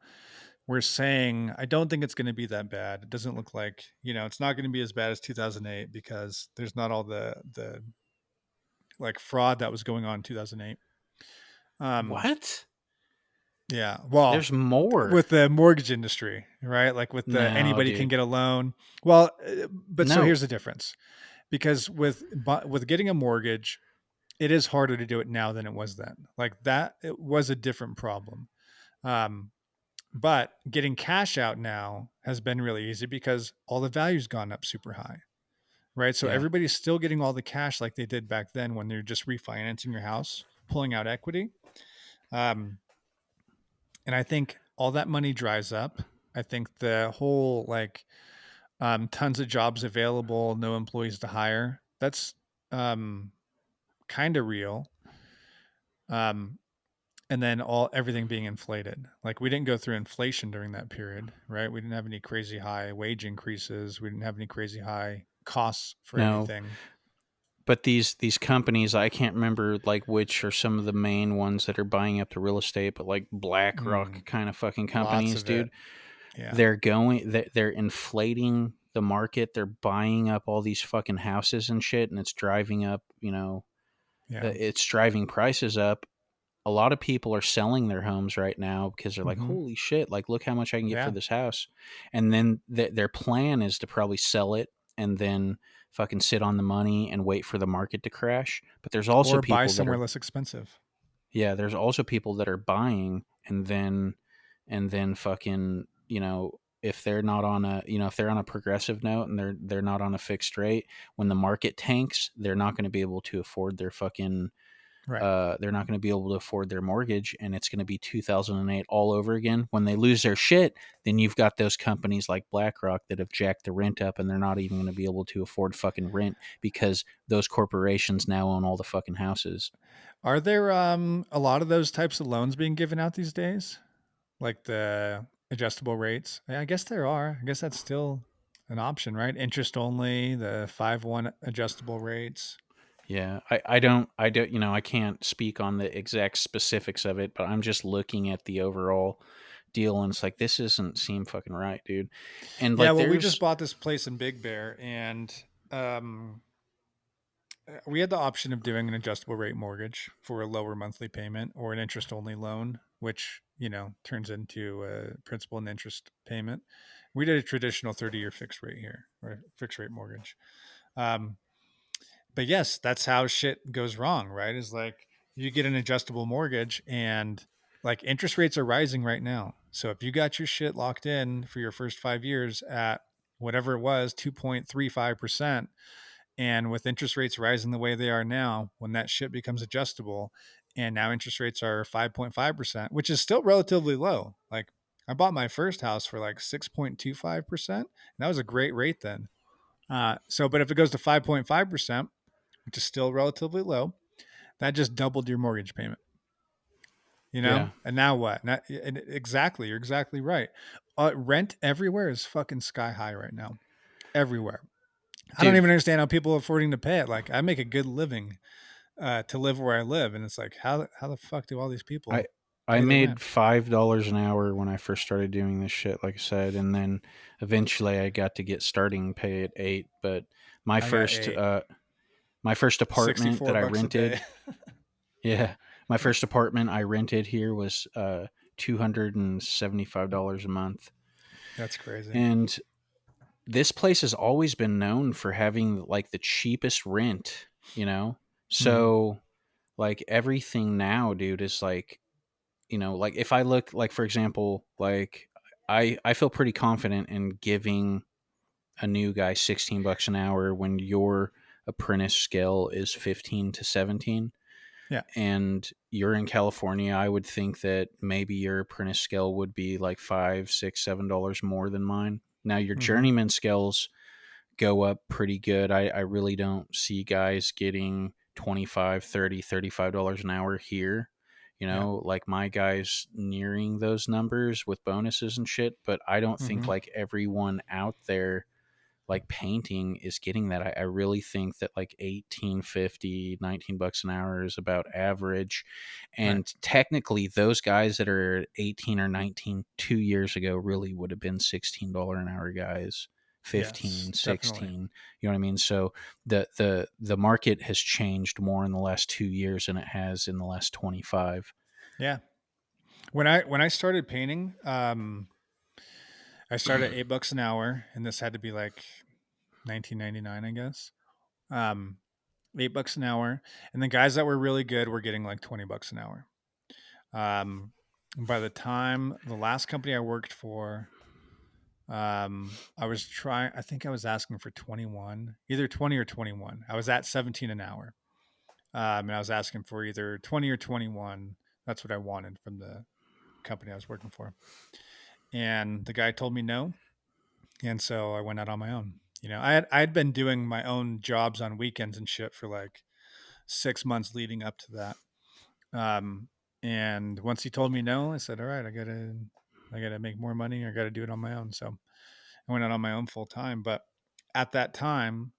were saying, I don't think it's going to be that bad. It doesn't look like, it's not going to be as bad as 2008 because there's not all the like fraud that was going on in 2008. What? Yeah. Well, There's more. with the mortgage industry, right? Like with the No, anybody can dude. get a loan. Well, but so No. here's the difference. Because with getting a mortgage, it is harder to do it now than it was then. Like that, it was a different problem. Um, But getting cash out now has been really easy because all the value's gone up super high, right? So Yeah. everybody's still getting all the cash like they did back then when they're just refinancing your house, pulling out equity. Um, and I think all that money dries up. I think the whole like tons of jobs available, no employees to hire. That's um, kind of real. Um, and then everything being inflated. Like we didn't go through inflation during that period, right? We didn't have any crazy high wage increases. We didn't have any crazy high costs for No, anything. but these companies, I can't remember like which are some of the main ones that are buying up the real estate, but like BlackRock kind of fucking Lots companies, of it. dude. Yeah. They're inflating the market. They're buying up all these fucking houses and shit, and it's driving up, Yeah. it's driving prices up. A lot of people are selling their homes right now because they're like, Mm-hmm. holy shit, like look how much I can get for Yeah. this house. And then their plan is to probably sell it and then fucking sit on the money and wait for the market to crash. But there's also Or buy people that somewhere are, less expensive. yeah, there's also people that are buying and then fucking, if they're not on a, if they're on a progressive note and they're not on a fixed rate, when the market tanks, they're not going to be able to afford their fucking Right. they're not going to be able to afford their mortgage, and it's going to be 2008 all over again. When they lose their shit, then you've got those companies like BlackRock that have jacked the rent up, and they're not even going to be able to afford fucking rent because those corporations now own all the fucking houses. Are there a lot of those types of loans being given out these days? Like the adjustable rates? Yeah, I guess there are. I guess that's still an option, right? Interest only, the 5/1 adjustable rates. Yeah, I don't, I can't speak on the exact specifics of it, but I'm just looking at the overall deal, and it's like this doesn't seem fucking right, dude. And Yeah, like, well, we just there's, bought this place in Big Bear, and um, we had the option of doing an adjustable rate mortgage for a lower monthly payment or an interest only loan, which, turns into a principal and interest payment. We did a traditional 30-year fixed rate here, or fixed rate mortgage. Um, but yes, that's how shit goes wrong, right? Is like you get an adjustable mortgage and like interest rates are rising right now. So if you got your shit locked in for your first 5 years at whatever it was, 2.35%, and with interest rates rising the way they are now, when that shit becomes adjustable, and now interest rates are 5.5%, which is still relatively low. Like I bought my first house for like 6.25%. And that was a great rate then. But if it goes to 5.5%, which is still relatively low, that just doubled your mortgage payment, yeah, And now what? Exactly. You're exactly right. Rent everywhere is fucking sky high right now. Everywhere. I don't dude, even understand how people are affording to pay it. Like I make a good living to live where I live, and it's like how the fuck do all these I people I pay their made rent? $5 an hour when I first started doing this shit, like I said, and then eventually I got to get starting pay at 8. But my I got first my first apartment that I $64 a day. rented, yeah, my first apartment I rented here was $275 a month, That's crazy. and this place has always been known for having like the cheapest rent, you know, Mm-hmm. so like everything now, dude, is like, like if I look, like for example, like I feel pretty confident in giving a new guy $16 an hour when your apprentice scale is 15 to 17, Yeah. and you're in California. I would think that maybe your apprentice scale would be like 5, 6, $7 more than mine. Now your Mm-hmm. journeyman scales go up pretty good. I really don't see guys getting 25, 30, $35 an hour here. Yeah. Like my guys nearing those numbers with bonuses and shit, but I don't think Mm-hmm. like everyone out there like painting is getting that. I really think that like 18.50, $19 an hour is about average. Right. And technically those guys that are 18 or 19 2 years ago really would have been $16 an hour guys. Yes, 15, definitely. 16. You know what I mean? So the market has changed more in the last 2 years than it has in the last 25. Yeah. When I started painting, I started at $8 an hour, and this had to be like 1999, I guess. Um, $8 an hour, and the guys that were really good were getting like $20 an hour. Um, And by the time the last company I worked for, I think I was asking for 21, either 20 or 21. I was at 17 an hour. And I was asking for either 20 or 21. That's what I wanted from the company I was working for. And the guy told me no. And so I went out on my own. I'd been doing my own jobs on weekends and shit for like 6 months leading up to that. And once he told me no, I said, all right, I gotta make more money. I gotta do it on my own. So I went out on my own full time. But at that time,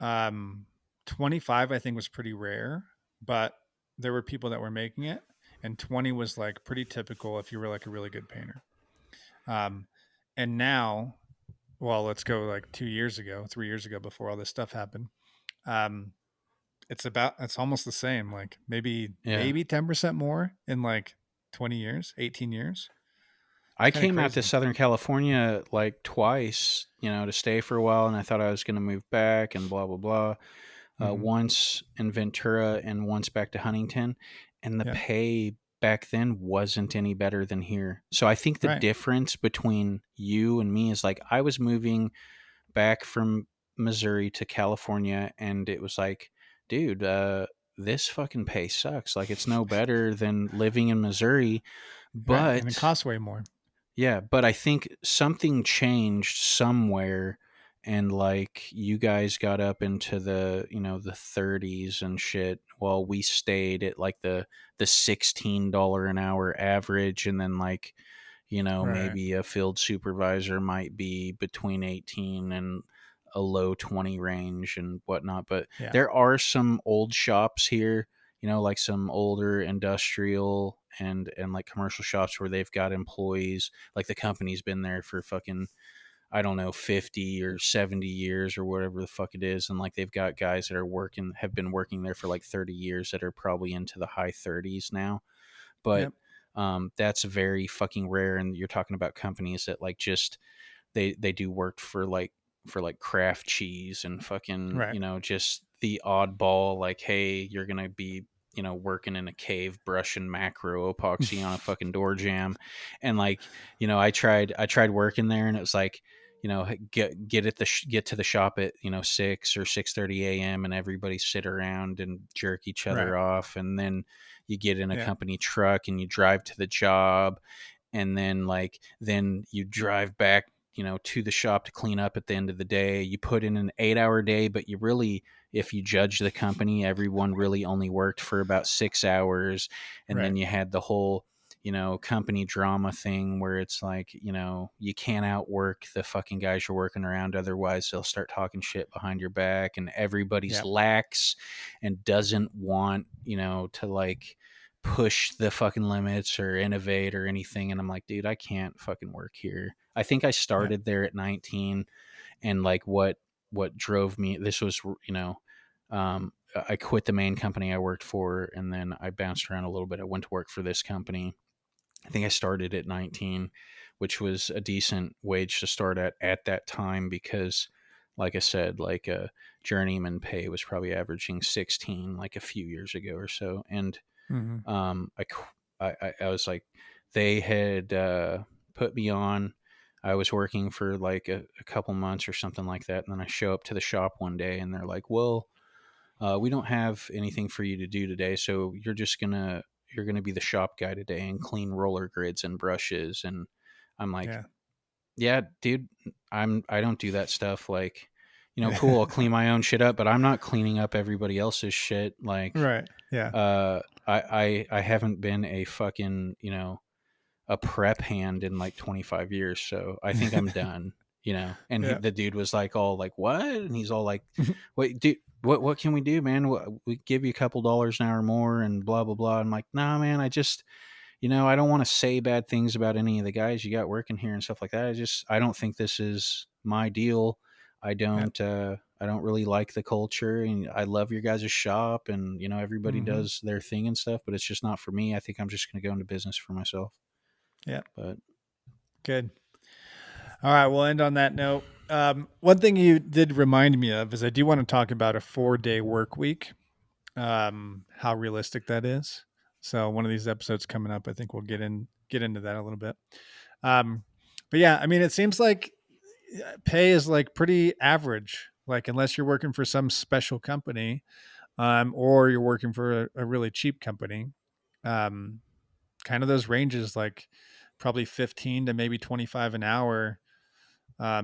um, 25, I think, was pretty rare, but there were people that were making it. And 20 was like pretty typical if you were like a really good painter. And now, well, let's go like 2 years ago, 3 years ago, before all this stuff happened. Um, it's almost the same, like maybe 10% more in like 20 years, 18 years. I Kind of came out to crazy. Southern California like twice, to stay for a while, and I thought I was going to move back and blah blah blah. Mhm. Once in Ventura and once back to Huntington, and the Yeah. pay back then wasn't any better than here. So I think the Right. difference between you and me is like I was moving back from Missouri to California, and it was like, dude, this fucking pay sucks. Like it's no better than living in Missouri, Right. And it but costs way more. yeah, but I think something changed somewhere, and like you guys got up into the 30s and shit while we stayed at like the $16 an hour average, and then like Right. maybe a field supervisor might be between 18 and a low 20 range and whatnot. But Yeah. there are some old shops here, like some older industrial and like commercial shops where they've got employees, like the company's been there for fucking, I don't know, 50 or 70 years or whatever the fuck it is. And like they've got guys that have been working there for like 30 years that are probably into the high 30s now. But Yep. that's very fucking rare. And you're talking about companies that like just they do work for like Kraft cheese and fucking Right. just the oddball, like, hey, you're gonna be working in a cave brushing macro epoxy on a fucking door jam. And like I tried working there, and it was like get to the shop at 6 or 6:30 a.m. and everybody sit around and jerk each Right. other off, and then you get in a Yeah. company truck and you drive to the job, and then you drive back to the shop to clean up at the end of the day. You put in an 8-hour day, but you really, if you judge the company, everyone really only worked for about 6 hours. And Right. then you had the whole company drama thing where it's like you can't outwork the fucking guys you're working around, otherwise they'll start talking shit behind your back, and everybody's Yep. lax and doesn't want to like push the fucking limits or innovate or anything. And I'm like, dude, I can't fucking work here. I think I Yep. started there at 19, and like what drove me, this was I quit the main company I worked for, and then I bounced around a little bit. I went to work for this company. I think I started at 19, which was a decent wage to start at that time, because like I said, like journeyman pay was probably averaging 16 like a few years ago or so. And Mm-hmm. I was like, they had put me on. I was working for like a couple months or something like that, and then I show up to the shop one day, and they're like, "Well, we don't have anything for you to do today, so you're gonna be the shop guy today and clean roller grids and brushes." And I'm like, Yeah. "Yeah, dude, I don't do that stuff. Like, cool, I'll clean my own shit up, but I'm not cleaning up everybody else's shit. Like, Right. Yeah. I haven't been a fucking a prep hand in like 25 years, so I think I'm done. And Yeah. the dude was like all like, what? And he's all like, wait, dude, what can we do, man? We give you a couple dollars an hour more and blah blah blah. I'm like, nah, man, I just I don't want to say bad things about any of the guys you got working here and stuff like that. I don't think this is my deal. I Yeah. don't really like the culture, and I love your guys' shop, and everybody Mm-hmm. does their thing and stuff, but it's just not for me. I think I'm just going to go into business for myself. Yeah. But Good. All right. We'll end on that note. One thing you did remind me of is I do want to talk about a 4-day work week, how realistic that is. So one of these episodes coming up, I think we'll get get into that a little bit. But yeah, I mean, it seems like pay is like pretty average, like unless you're working for some special company, or you're working for a really cheap company. Kind of those ranges, like probably 15 to maybe 25 an hour,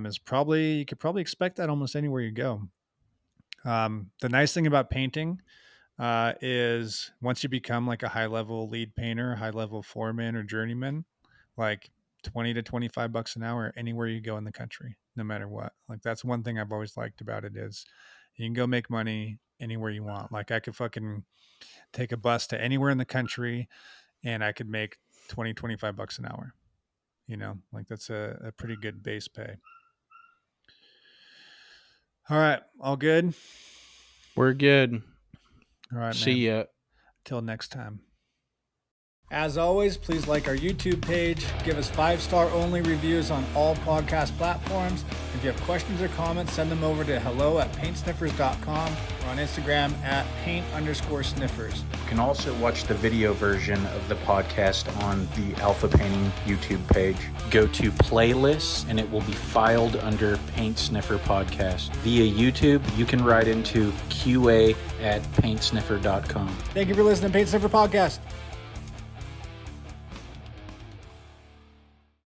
is probably, you could probably expect that almost anywhere you go. The nice thing about painting is once you become like a high level lead painter, high level foreman or journeyman, like 20 to 25 bucks an hour anywhere you go in the country, no matter what. Like that's one thing I've always liked about it is you can go make money anywhere you want. Like I could fucking take a bus to anywhere in the country and I could make 20, 25 bucks an hour. You know, like that's a pretty good base pay. All right. All good. We're good. All right. See ya. Till next time. As always, please like our YouTube page, give us 5-star only reviews on all podcast platforms. If you have questions or comments, send them over to hello@paintsniffers.com or on Instagram @paint_sniffers. You can also watch the video version of the podcast on the Alpha Painting YouTube page. Go to playlists and it will be filed under Paint Sniffer Podcast. Via YouTube, you can write into QA@paintsniffer.com. Thank you for listening to Paint Sniffer Podcast.